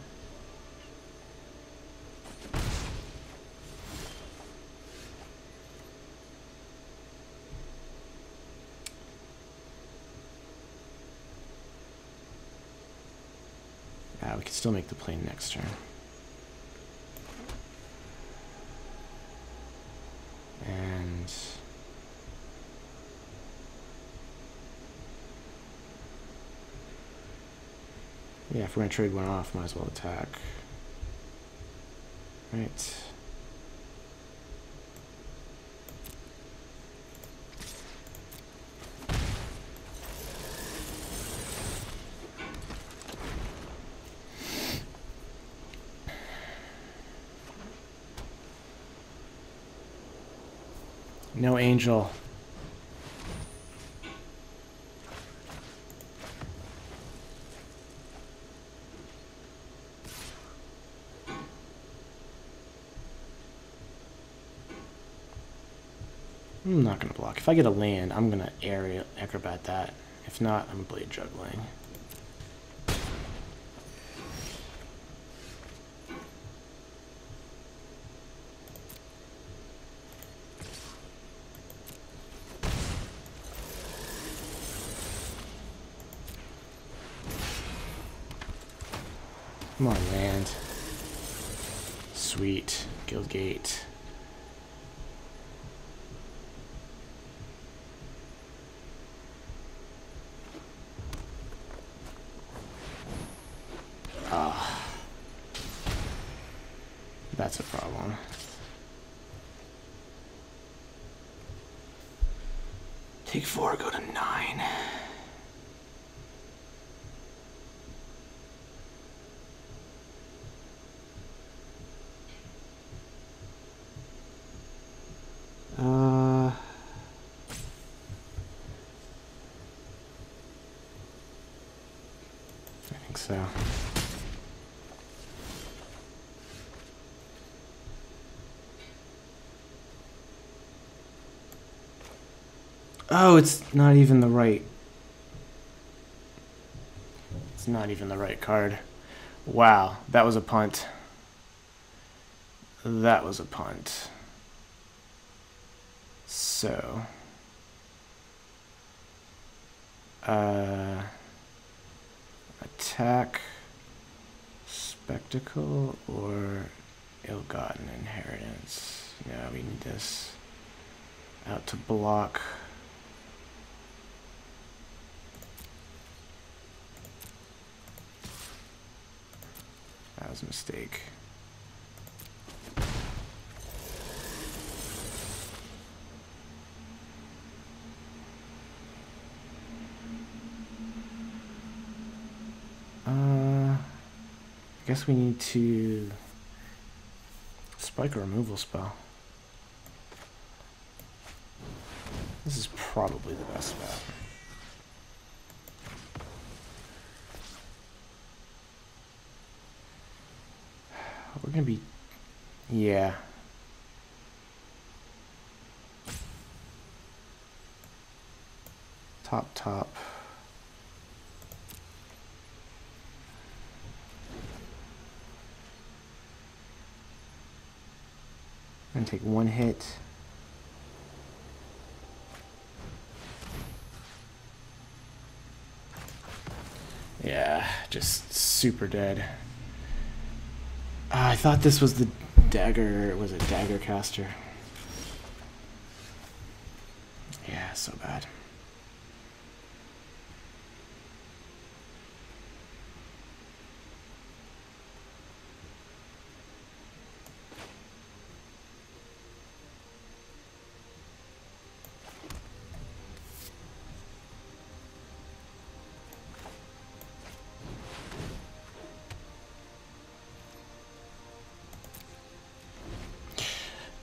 We can still make the play next turn. And yeah, if we're gonna trade one off, might as well attack. Right. No angel. I'm not going to block. If I get a land, I'm going to aerial acrobat that. If not, I'm blade juggling. Come on, land. Sweet. Guildgate. Ah. That's a problem. Take 4, go to 9. I think so. Oh, it's not even the right. It's not even the right card. Wow, that was a punt. That was a punt. So, attack, spectacle, or ill-gotten inheritance. Yeah, we need this out to block. That was a mistake. I guess we need to spike a removal spell. This is probably the best bet. We're gonna be, yeah. Top. I'm gonna take 1 hit. Yeah, just super dead. I thought this was the dagger. Was it dagger caster? Yeah, so bad.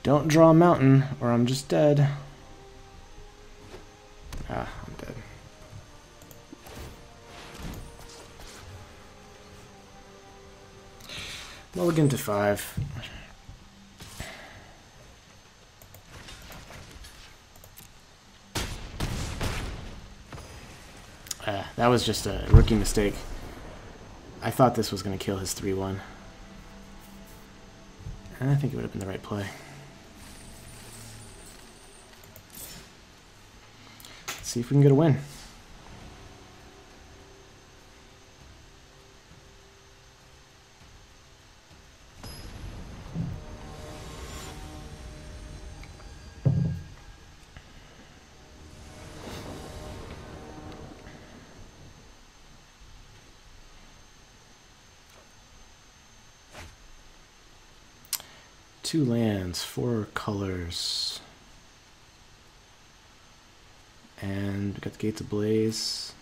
Don't draw a mountain, or I'm just dead. Ah, I'm dead. Mulligan to 5. That was just a rookie mistake. I thought this was going to kill his 3-1. And I think it would have been the right play. See if we can get a win. Two lands, 4 colors. And we got the Gates Ablaze.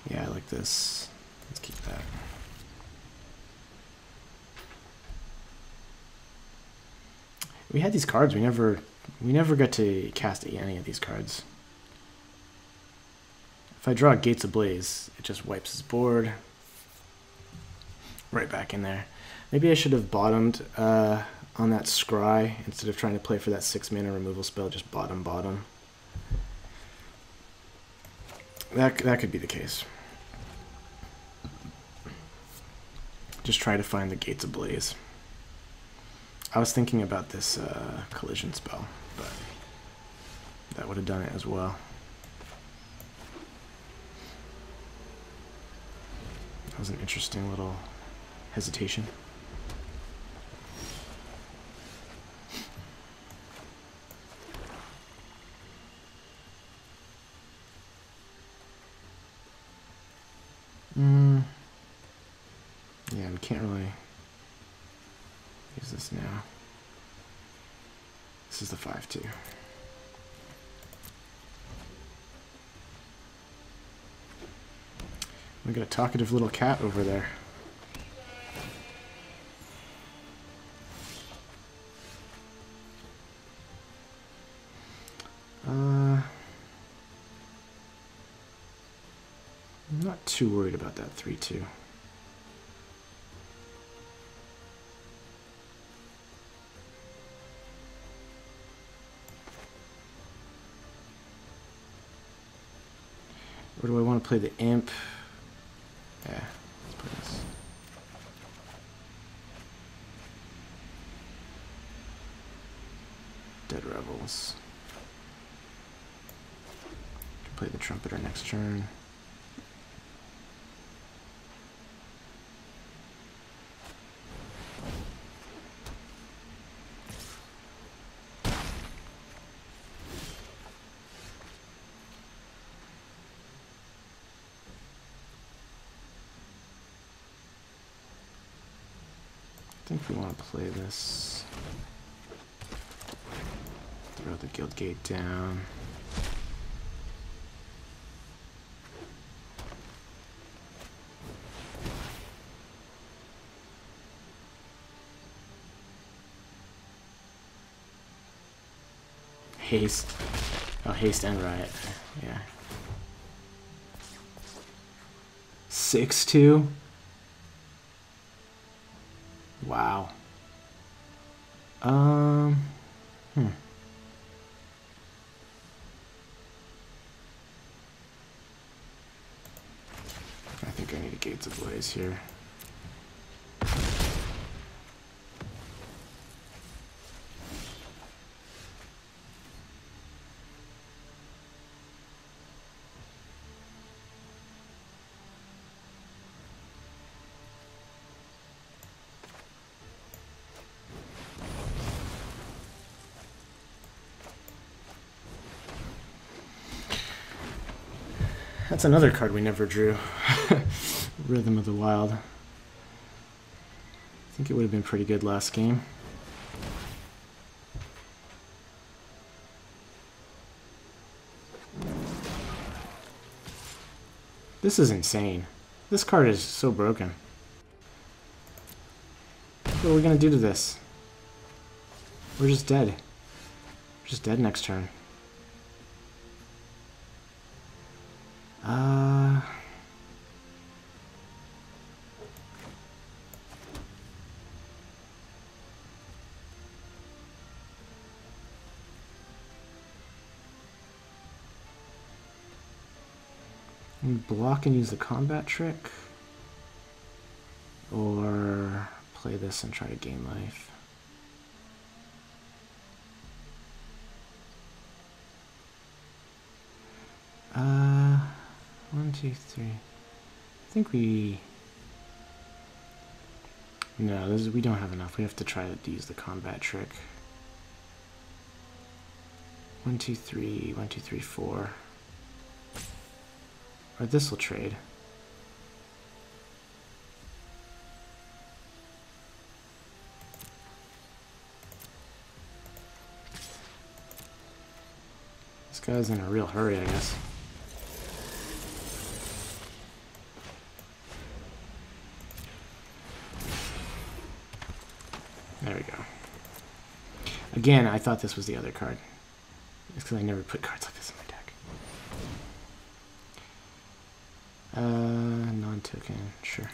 Yeah, I like this. Let's keep that. We had these cards. We never got to cast any of these cards. If I draw Gates Ablaze, it just wipes his board. Right back in there. Maybe I should have bottomed on that scry, instead of trying to play for that 6 mana removal spell, just bottom. That could be the case. Just try to find the Gates Ablaze. I was thinking about this collision spell, but that would have done it as well. That was an interesting little hesitation. Yeah, we can't really use this now. This is the 5/2. We got a talkative little cat over there. I'm not too worried about that 3/2. Or do I want to play the imp? Yeah, let's play this. Dead Rebels. Play the trumpeter next turn. I think we want to play this. Throw the guild gate down. Haste. Oh, haste and riot. Yeah. 6/2. Wow. I think I need a Gates Ablaze here. That's another card we never drew. Rhythm of the Wild. I think it would have been pretty good last game. This is insane. This card is so broken. What are we gonna do to this? We're just dead. We're just dead next turn. Block and use the combat trick, or play this and try to gain life. One, two, three. I think we... No, we don't have enough. We have to try to use the combat trick. 1, 2, 3, 1, 2, 3, 4. Or this will trade. This guy's in a real hurry, I guess. There we go. Again, I thought this was the other card. It's because I never put cards like this in my deck. Non-token, sure.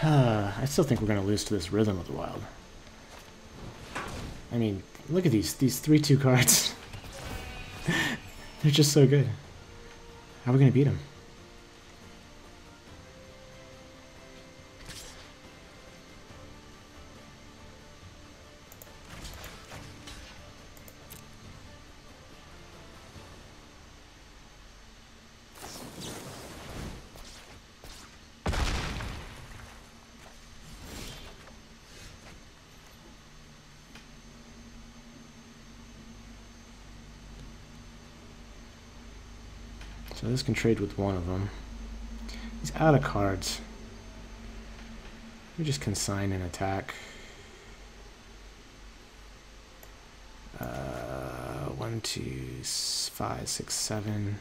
I still think we're going to lose to this Rhythm of the Wild. I mean, look at these 3/2 cards. They're just so good. How are we going to beat them? So this can trade with one of them. He's out of cards. We just consign an attack. 1, 2, 5, 6, 7.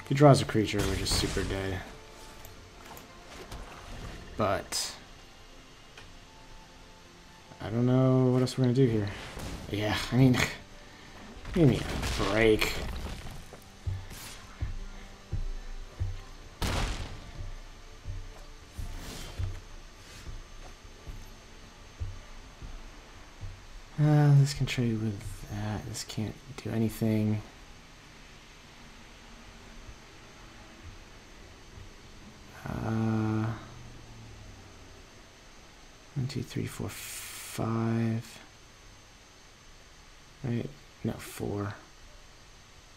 If he draws a creature, we're just super dead. But I don't know what else we're gonna do here. Yeah, I mean, give me a break. This can trade with that. This can't do anything. One, two, three, four, 5. Right? No, 4.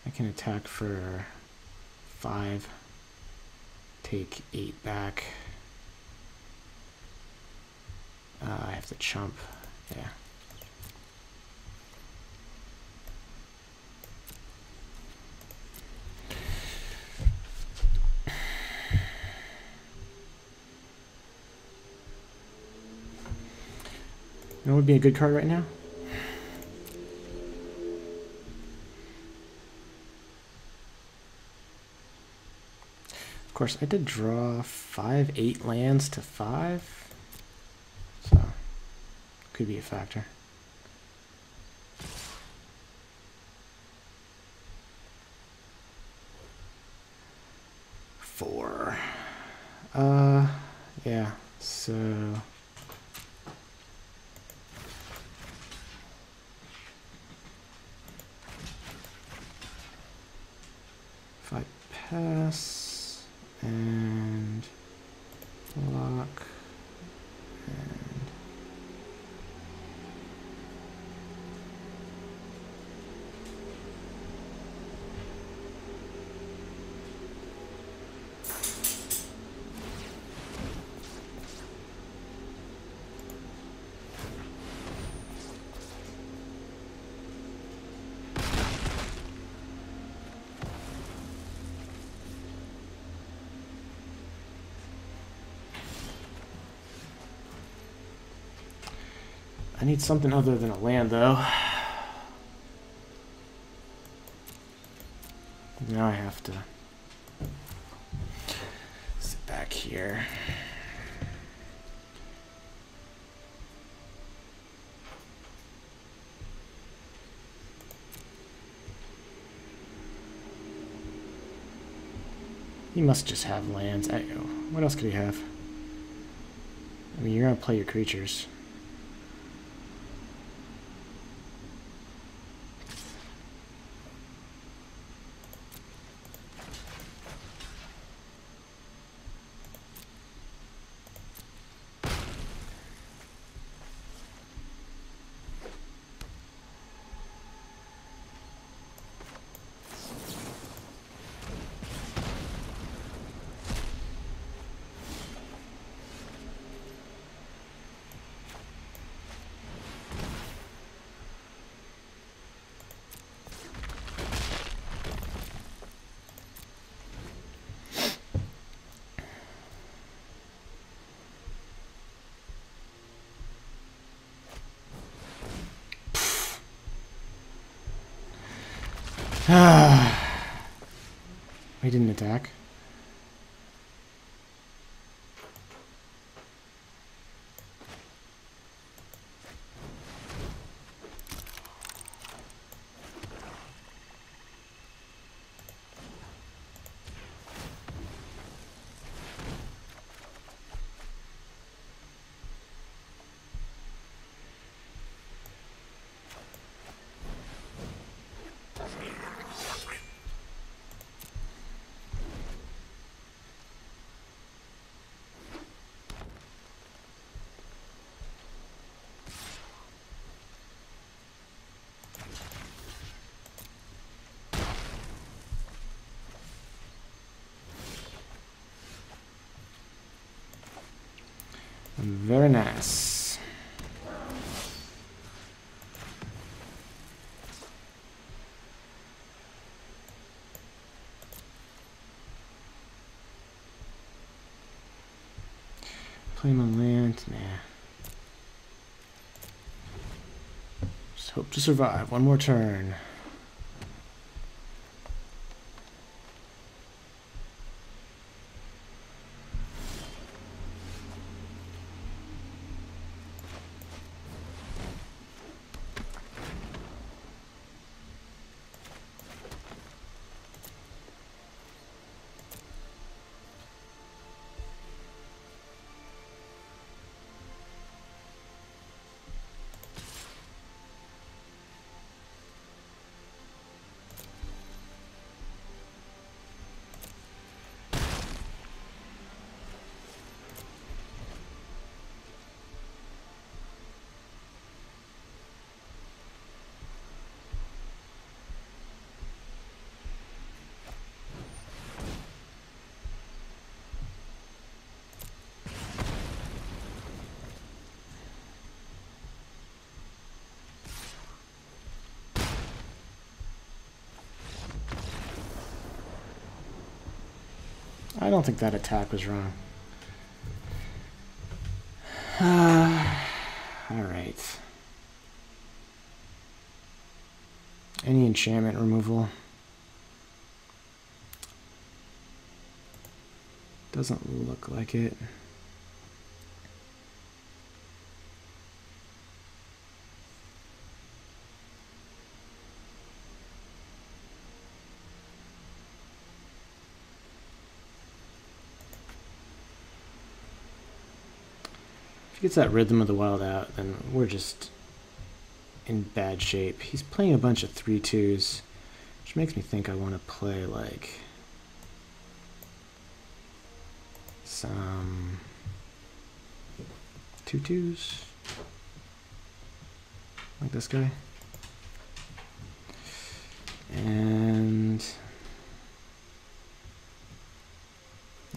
I can attack for 5. Take 8 back. I have to chump. Yeah. You know what would be a good card right now? Of course, I did draw 5, 8 lands to 5. So, could be a factor. Four. Yeah, so... if I pass and lock and I need something other than a land, though. Now I have to sit back here. He must just have lands. What else could he have? I mean, you're gonna play your creatures. He didn't attack. Very nice. Play him on land, nah. Just hope to survive one more turn. I don't think that attack was wrong. Alright. Any enchantment removal? Doesn't look like it. If he gets that Rhythm of the Wild out, then we're just in bad shape. He's playing a bunch of 3/2s, which makes me think I want to play like some 2/2s, like this guy. And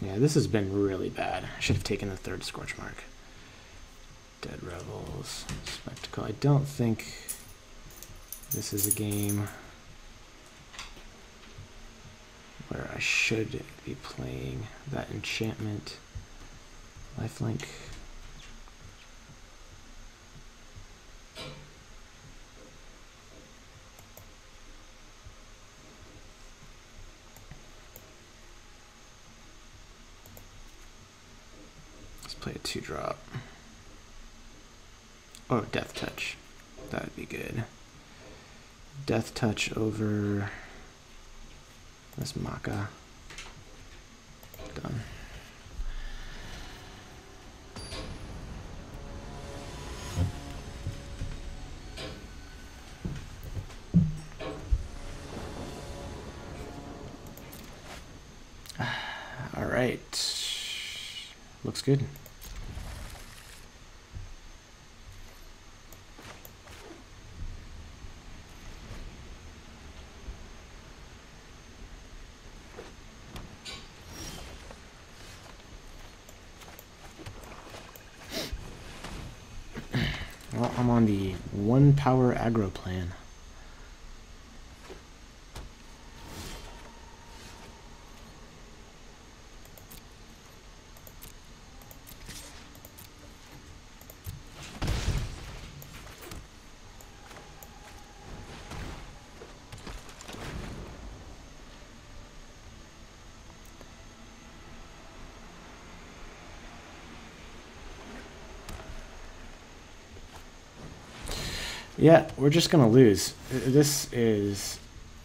yeah, this has been really bad. I should have taken the third Scorch Mark. Dead Rebels, Spectacle. I don't think this is a game where I should be playing that enchantment. Lifelink. Let's play a 2-drop. Oh, Death Touch. That would be good. Death Touch over this Maka. Done. All right. Looks good. Well, I'm on the 1 power aggro plan. Yeah, we're just gonna lose. This is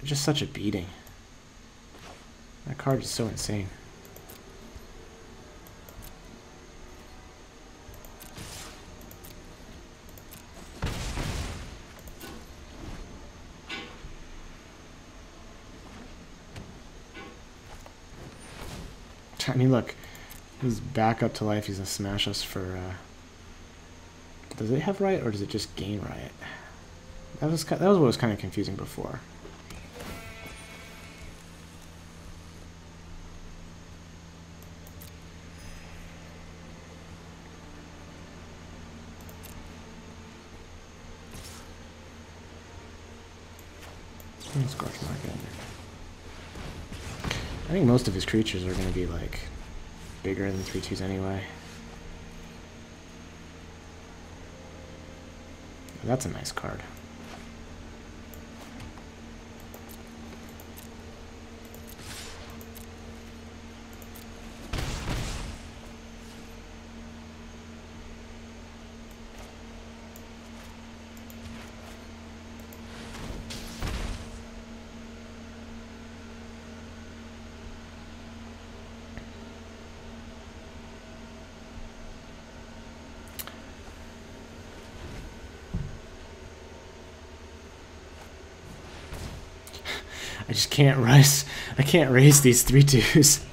just such a beating. That card is so insane. I mean, look, he's back up to life. He's gonna smash us for. Does it have Riot or does it just gain Riot? That was what was kind of confusing before. Scorch Market. I think most of his creatures are going to be like bigger than 3/2s anyway. That's a nice card. I just can't raise. I can't raise these 3/2s.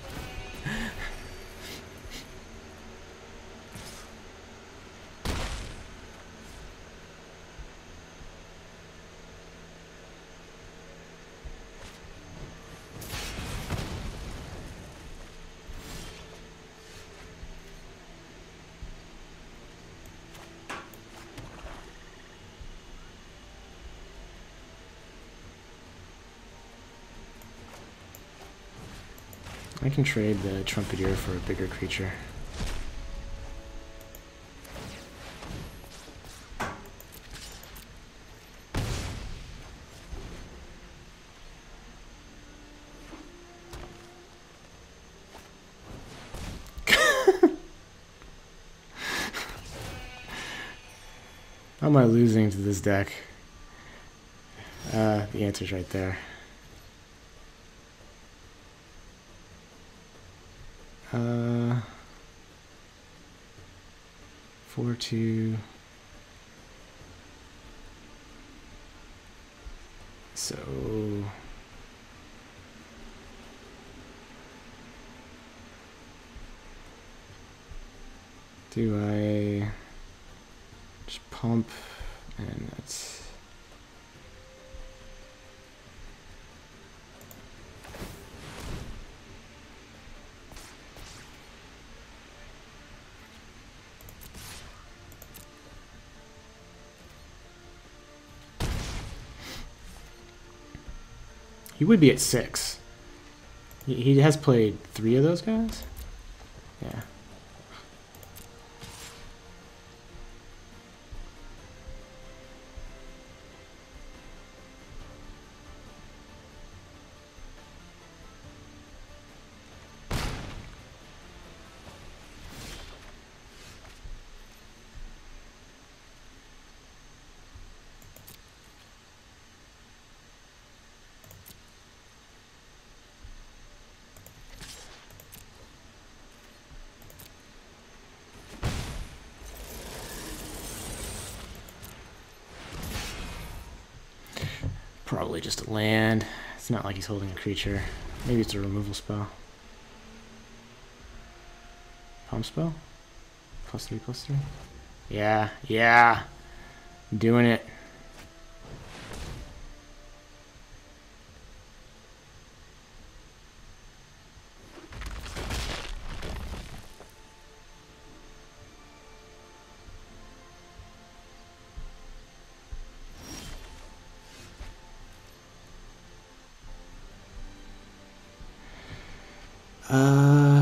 I can trade the Trumpeteer for a bigger creature. How am I losing to this deck? The answer's right there. 4/2. So do I just pump, and that's he would be at 6. He has played 3 of those guys? Yeah. Probably just a land. It's not like he's holding a creature. Maybe it's a removal spell. Pump spell? +3/+3? Yeah, yeah. I'm doing it.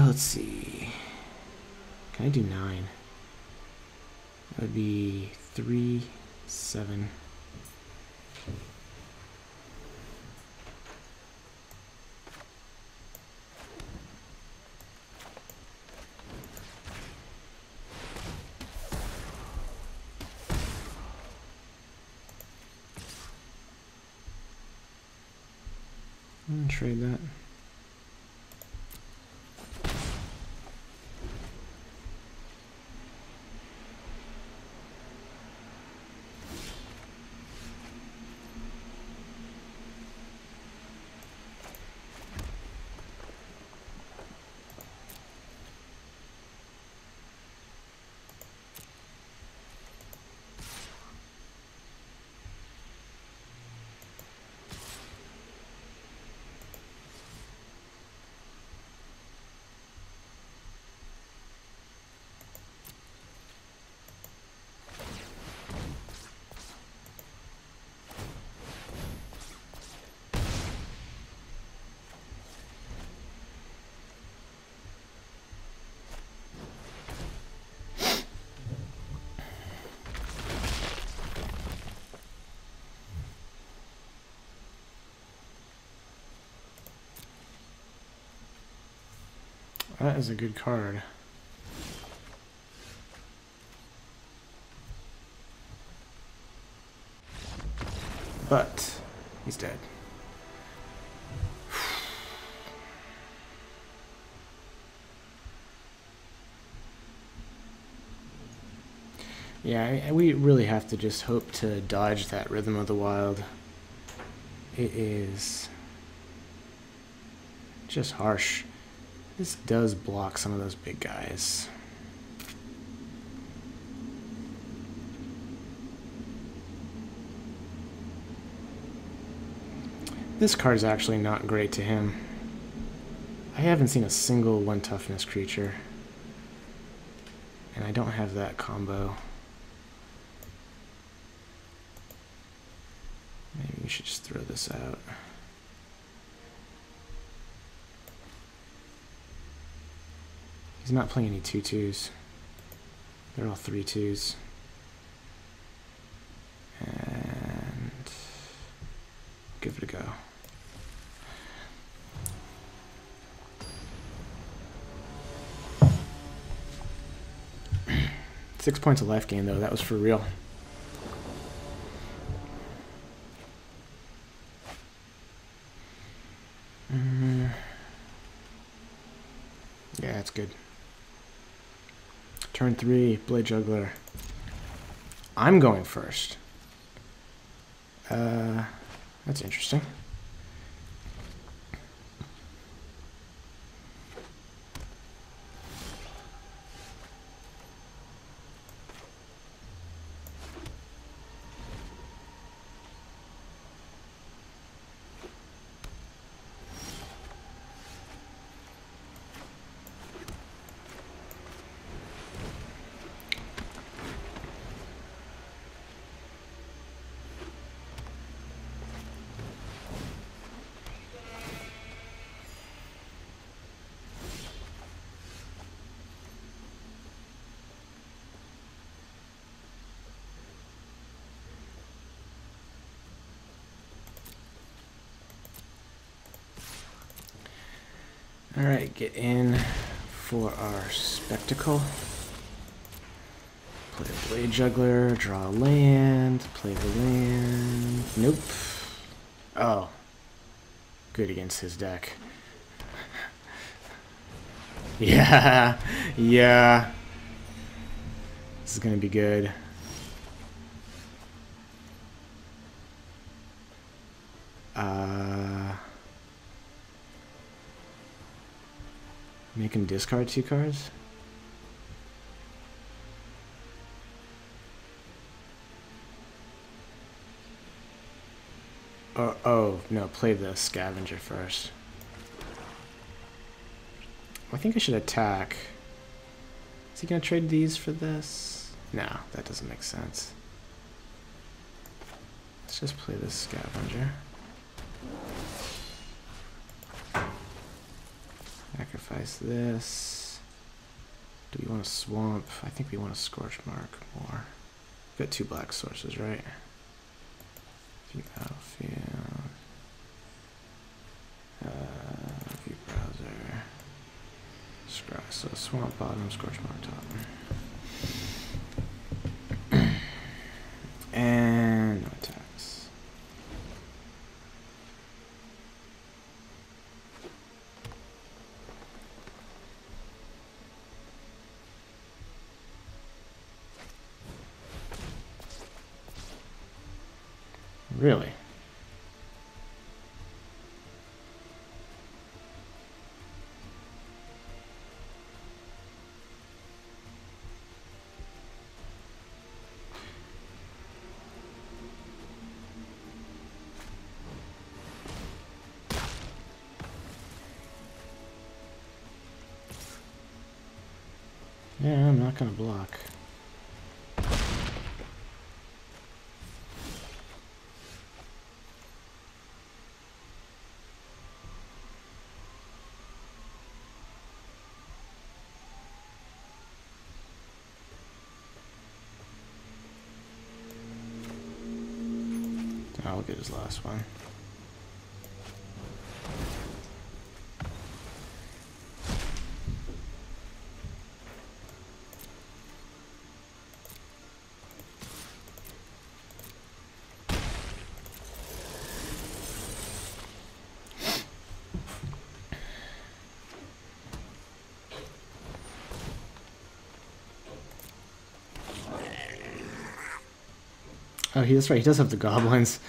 Let's see. Can I do 9? That would be 3, 7. I'm gonna trade that. That is a good card. But he's dead. Yeah, we really have to just hope to dodge that Rhythm of the Wild. It is just harsh. This does block some of those big guys. This card is actually not great to him. I haven't seen a single 1 toughness creature. And I don't have that combo. Maybe we should just throw this out. He's not playing any 2/2s. They're all 3/2s. And give it a go. 6 points of life gain, though. That was for real. Yeah, that's good. Turn 3, Blade Juggler. I'm going first. That's interesting. Alright, get in for our spectacle. Play a Blade Juggler, draw a land, play the land. Nope. Oh. Good against his deck. Yeah, yeah. This is gonna be good. Make him discard 2 cards? Oh, no, play the Scavenger first. I think I should attack. Is he gonna trade these for this? No, that doesn't make sense. Let's just play this Scavenger. Sacrifice this. Do we want to swamp? I think we want to Scorch Mark more. We've got 2 black sources, right? View battlefield. View browser. So swamp bottom, Scorch Mark top. And no attacks. Really? Yeah, I'm not gonna block. I'll get his last one. Oh, that's right. He does have the goblins.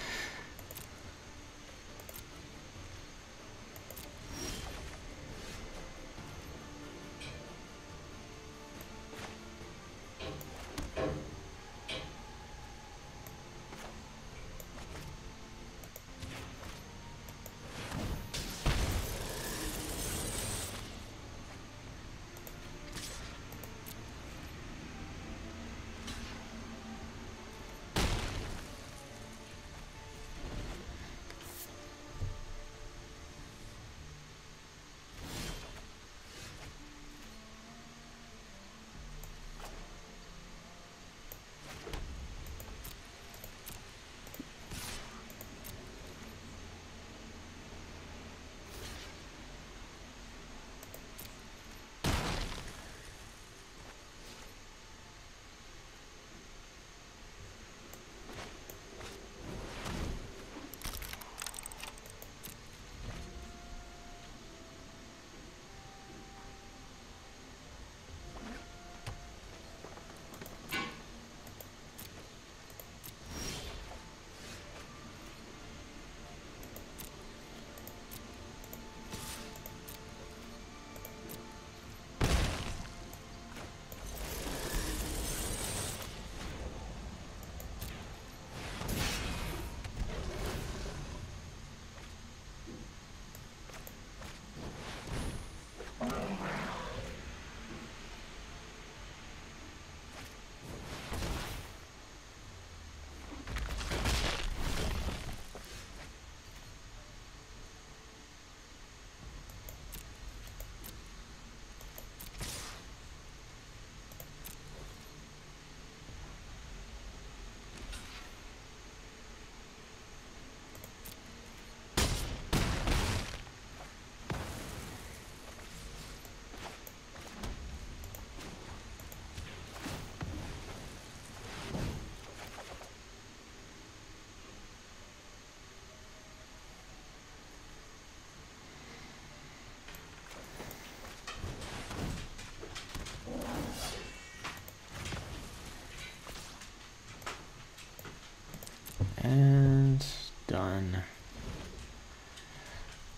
And done.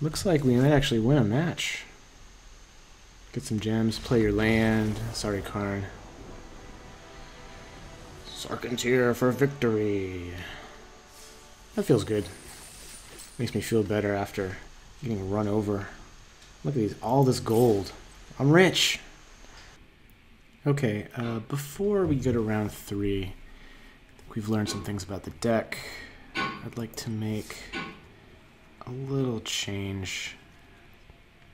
Looks like we might actually win a match. Get some gems, play your land. Sorry, Karn. Sarkhan's here for victory. That feels good. Makes me feel better after getting run over. Look at all this gold. I'm rich. Okay, before we go to round 3, I think we've learned some things about the deck. I'd like to make a little change.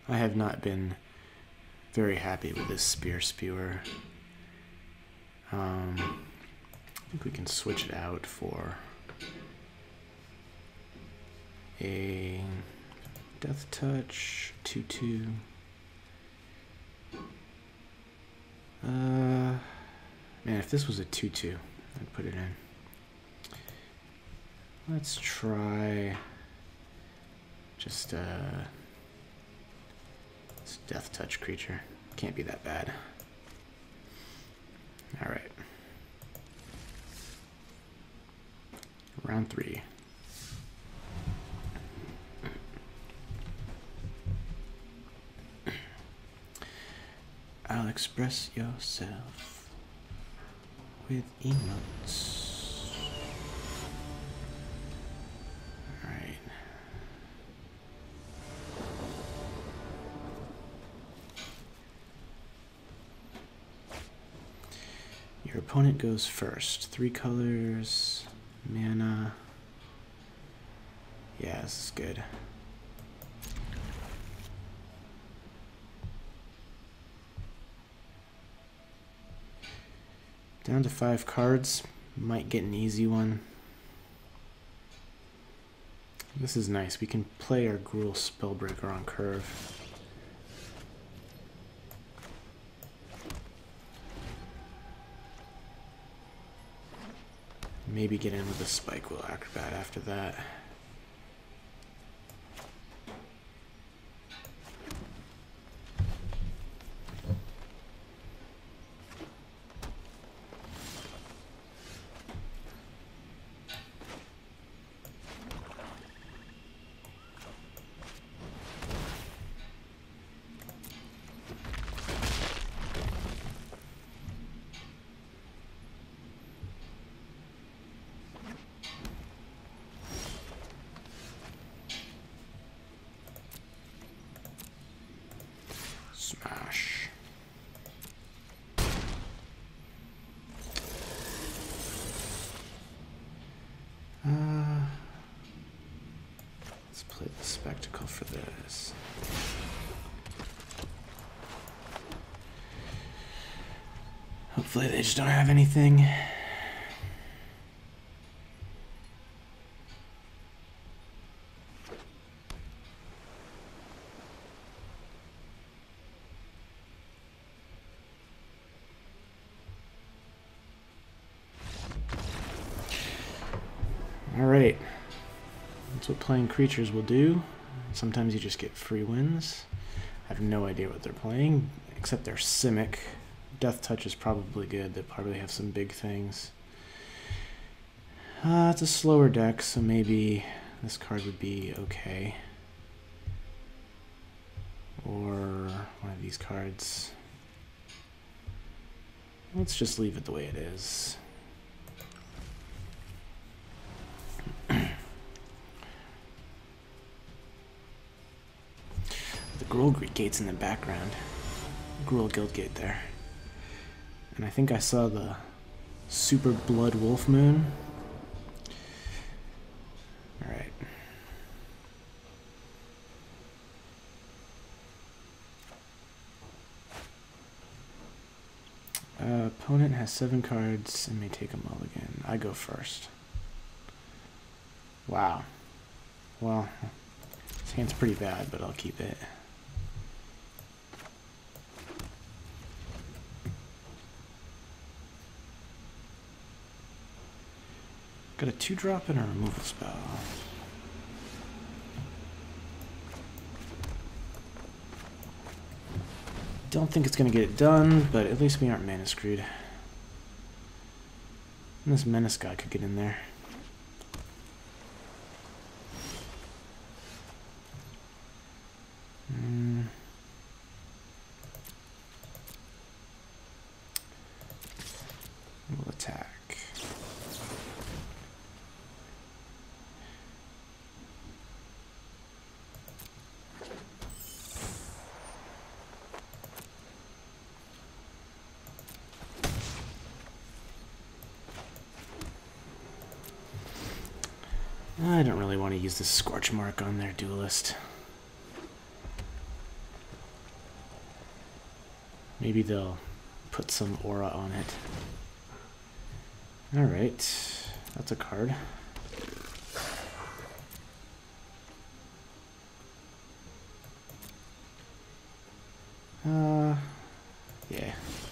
I have not been very happy with this Spear Spewer. I think we can switch it out for a Death Touch 2/2. Man, if this was a 2/2, I'd put it in. Let's try just this Death Touch creature. Can't be that bad. All right. Round 3. I'll express yourself with emotes. All right. Your opponent goes first. 3 colors, mana. Yeah, this is good. Down to 5 cards. Might get an easy one. This is nice. We can play our Gruul Spellbreaker on curve. Maybe get in with a Spike Will Acrobat after that. spectacle for this. Hopefully they just don't have anything. Alright, that's what playing creatures will do. Sometimes you just get free wins. I have no idea what they're playing, except they're Simic. Death Touch is probably good. They probably have some big things. It's a slower deck, so maybe this card would be okay. Or one of these cards. Let's just leave it the way it is. The Gruul Gate's in the background. Gruul Guild Gate there. And I think I saw the Super Blood Wolf Moon. Alright. Opponent has 7 cards and may take a mulligan. I go first. Wow. Well, this hand's pretty bad, but I'll keep it. Got a 2-drop and a removal spell. Don't think it's going to get it done, but at least we aren't mana screwed. And this Menace guy could get in there. We'll attack. I don't really want to use this Scorch Mark on their duelist. Maybe they'll put some aura on it. Alright, that's a card. Yeah,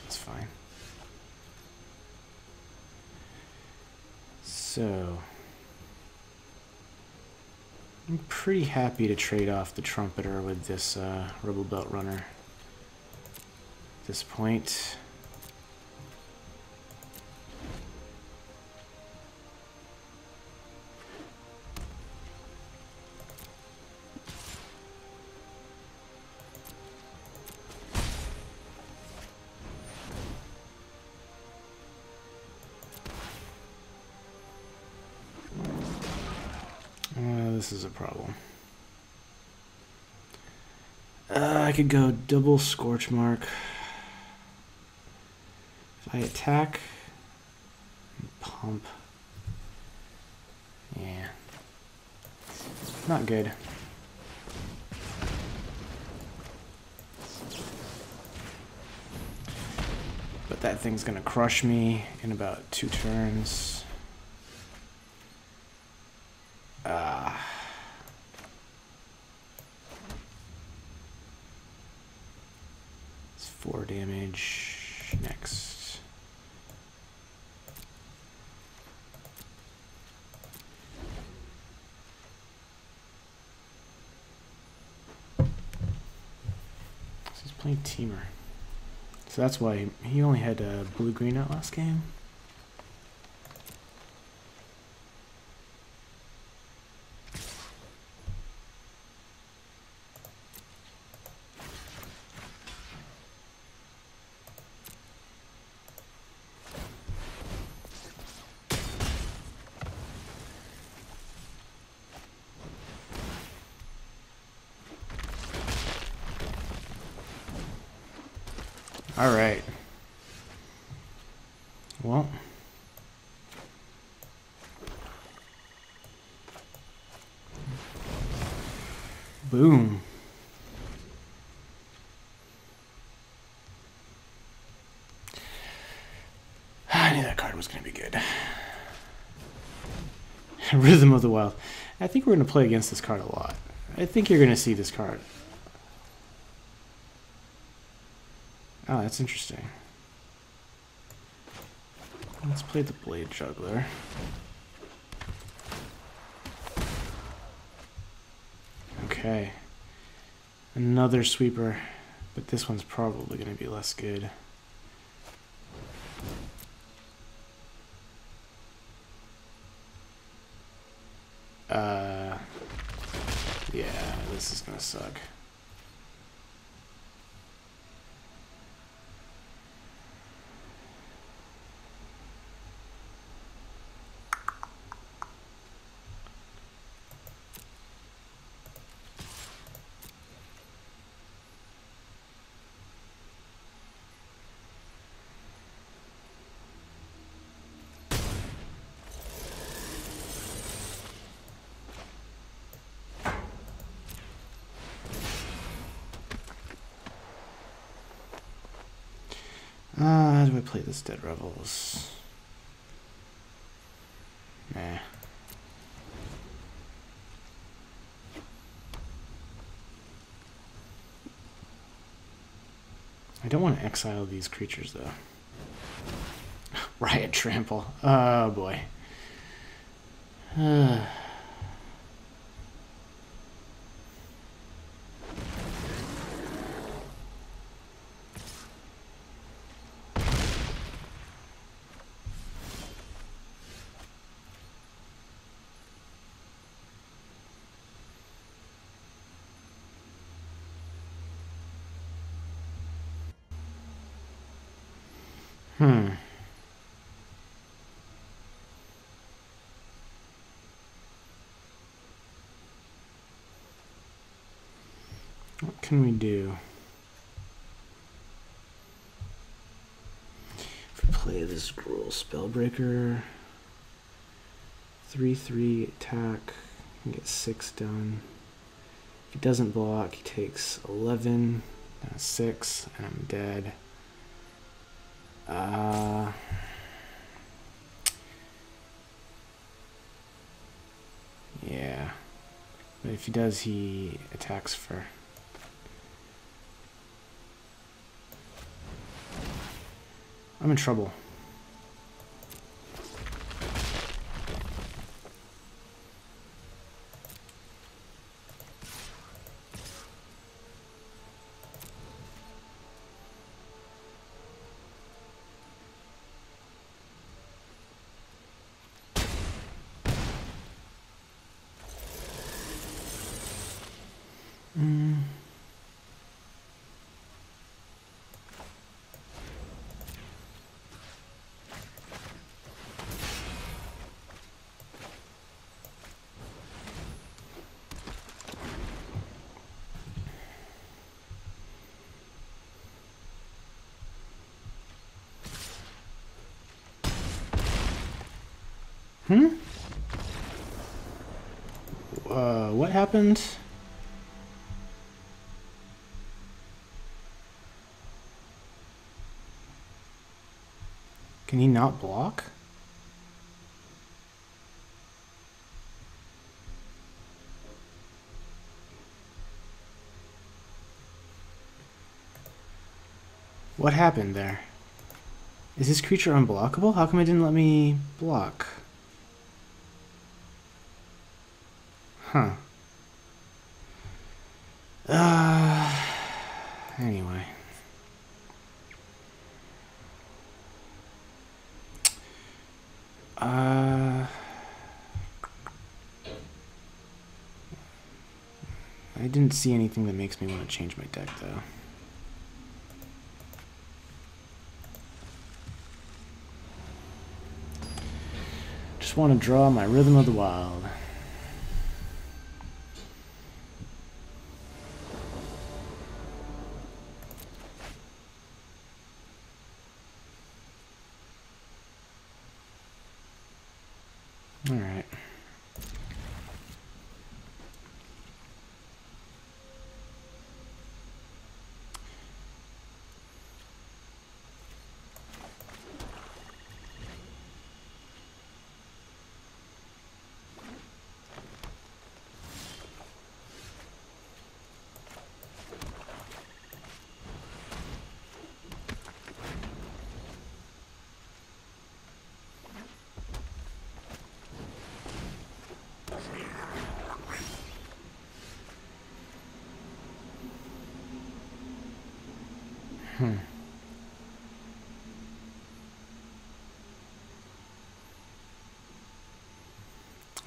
that's fine. So I'm pretty happy to trade off the Trumpeter with this Rebel Belt Runner at this point. This is a problem. I could go double Scorch Mark. If I attack and pump. Yeah. Not good. But that thing's gonna crush me in about 2 turns. It's 4 damage. Next. So he's playing Teamer. So that's why he only had blue-green out last game. All right. Well, Boom. I knew that card was going to be good. Rhythm of the Wild. I think we're going to play against this card a lot. I think you're going to see this card. Oh, that's interesting. Let's play the Blade Juggler. Okay. Another sweeper, but this one's probably going to be less good. Yeah, this is going to suck. How do I play this Dead Rebels? Nah. I don't want to exile these creatures, though. Riot Trample. Oh, boy. What can we do? If we play this Gruul Spellbreaker, 3/3 attack, can get 6 done. If he doesn't block, he takes 11, 6, and I'm dead. Yeah. But if he does, he attacks for... I'm in trouble. What happened? Can he not block? What happened there? Is this creature unblockable? How come it didn't let me block? Huh. Anyway. I didn't see anything that makes me want to change my deck, though. Just want to draw my Rhythm of the Wild. All right.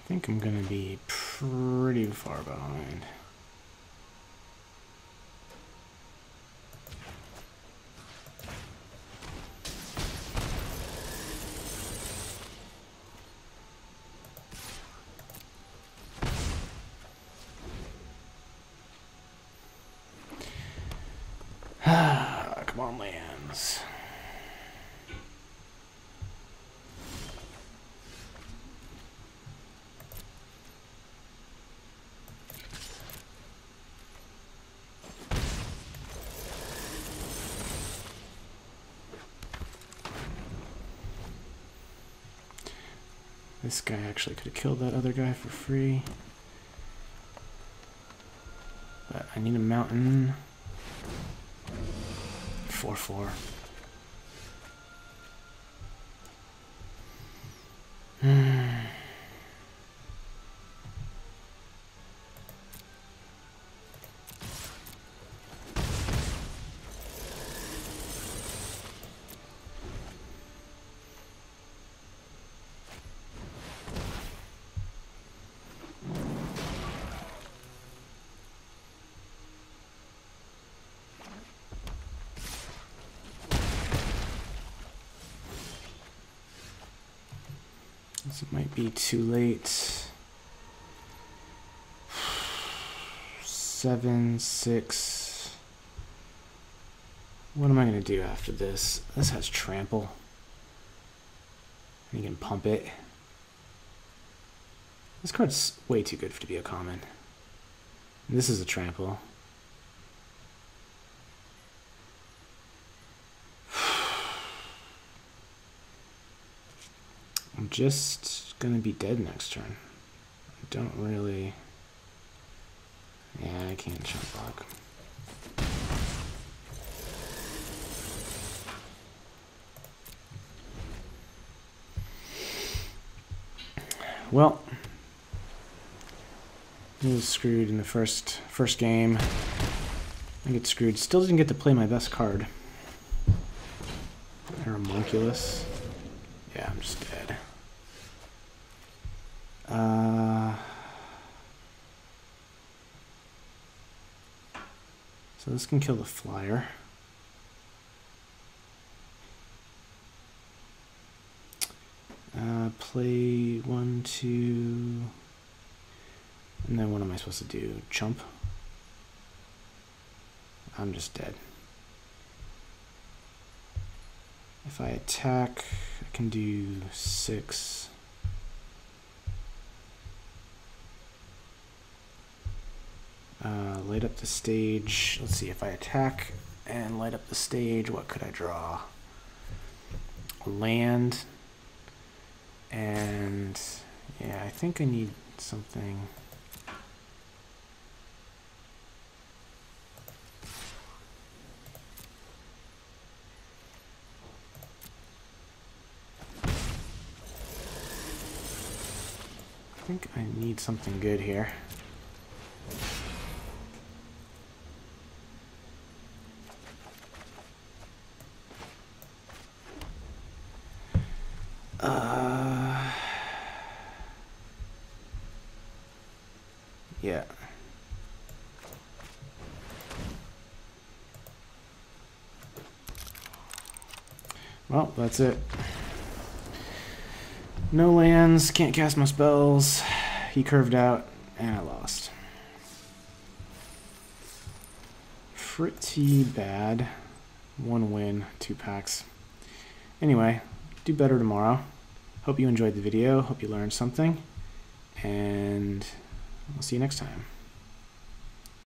think I'm gonna be pretty far behind. Come on, lands. This guy actually could have killed that other guy for free. But I need a mountain. 4-4. This might be too late. 7, 6. What am I going to do after this? This has trample. You can pump it. This card's way too good to be a common. This is a trample. I'm just gonna be dead next turn. I don't really... Yeah, I can't jump block. Well, I was screwed in the first game. I get screwed. Still didn't get to play my best card. Homunculus. Yeah, I'm just dead. So this can kill the flyer. Play 1, 2, and then what am I supposed to do? Chump? I'm just dead. If I attack, I can do 6. Light up the stage. Let's see, if I attack and light up the stage, what could I draw? Land. And yeah, I think I need something. I think I need something good here. Yeah. Well, that's it. No lands, can't cast my spells. He curved out, and I lost. Pretty bad. 1 win, 2 packs. Anyway, do better tomorrow. Hope you enjoyed the video. Hope you learned something. And I'll see you next time.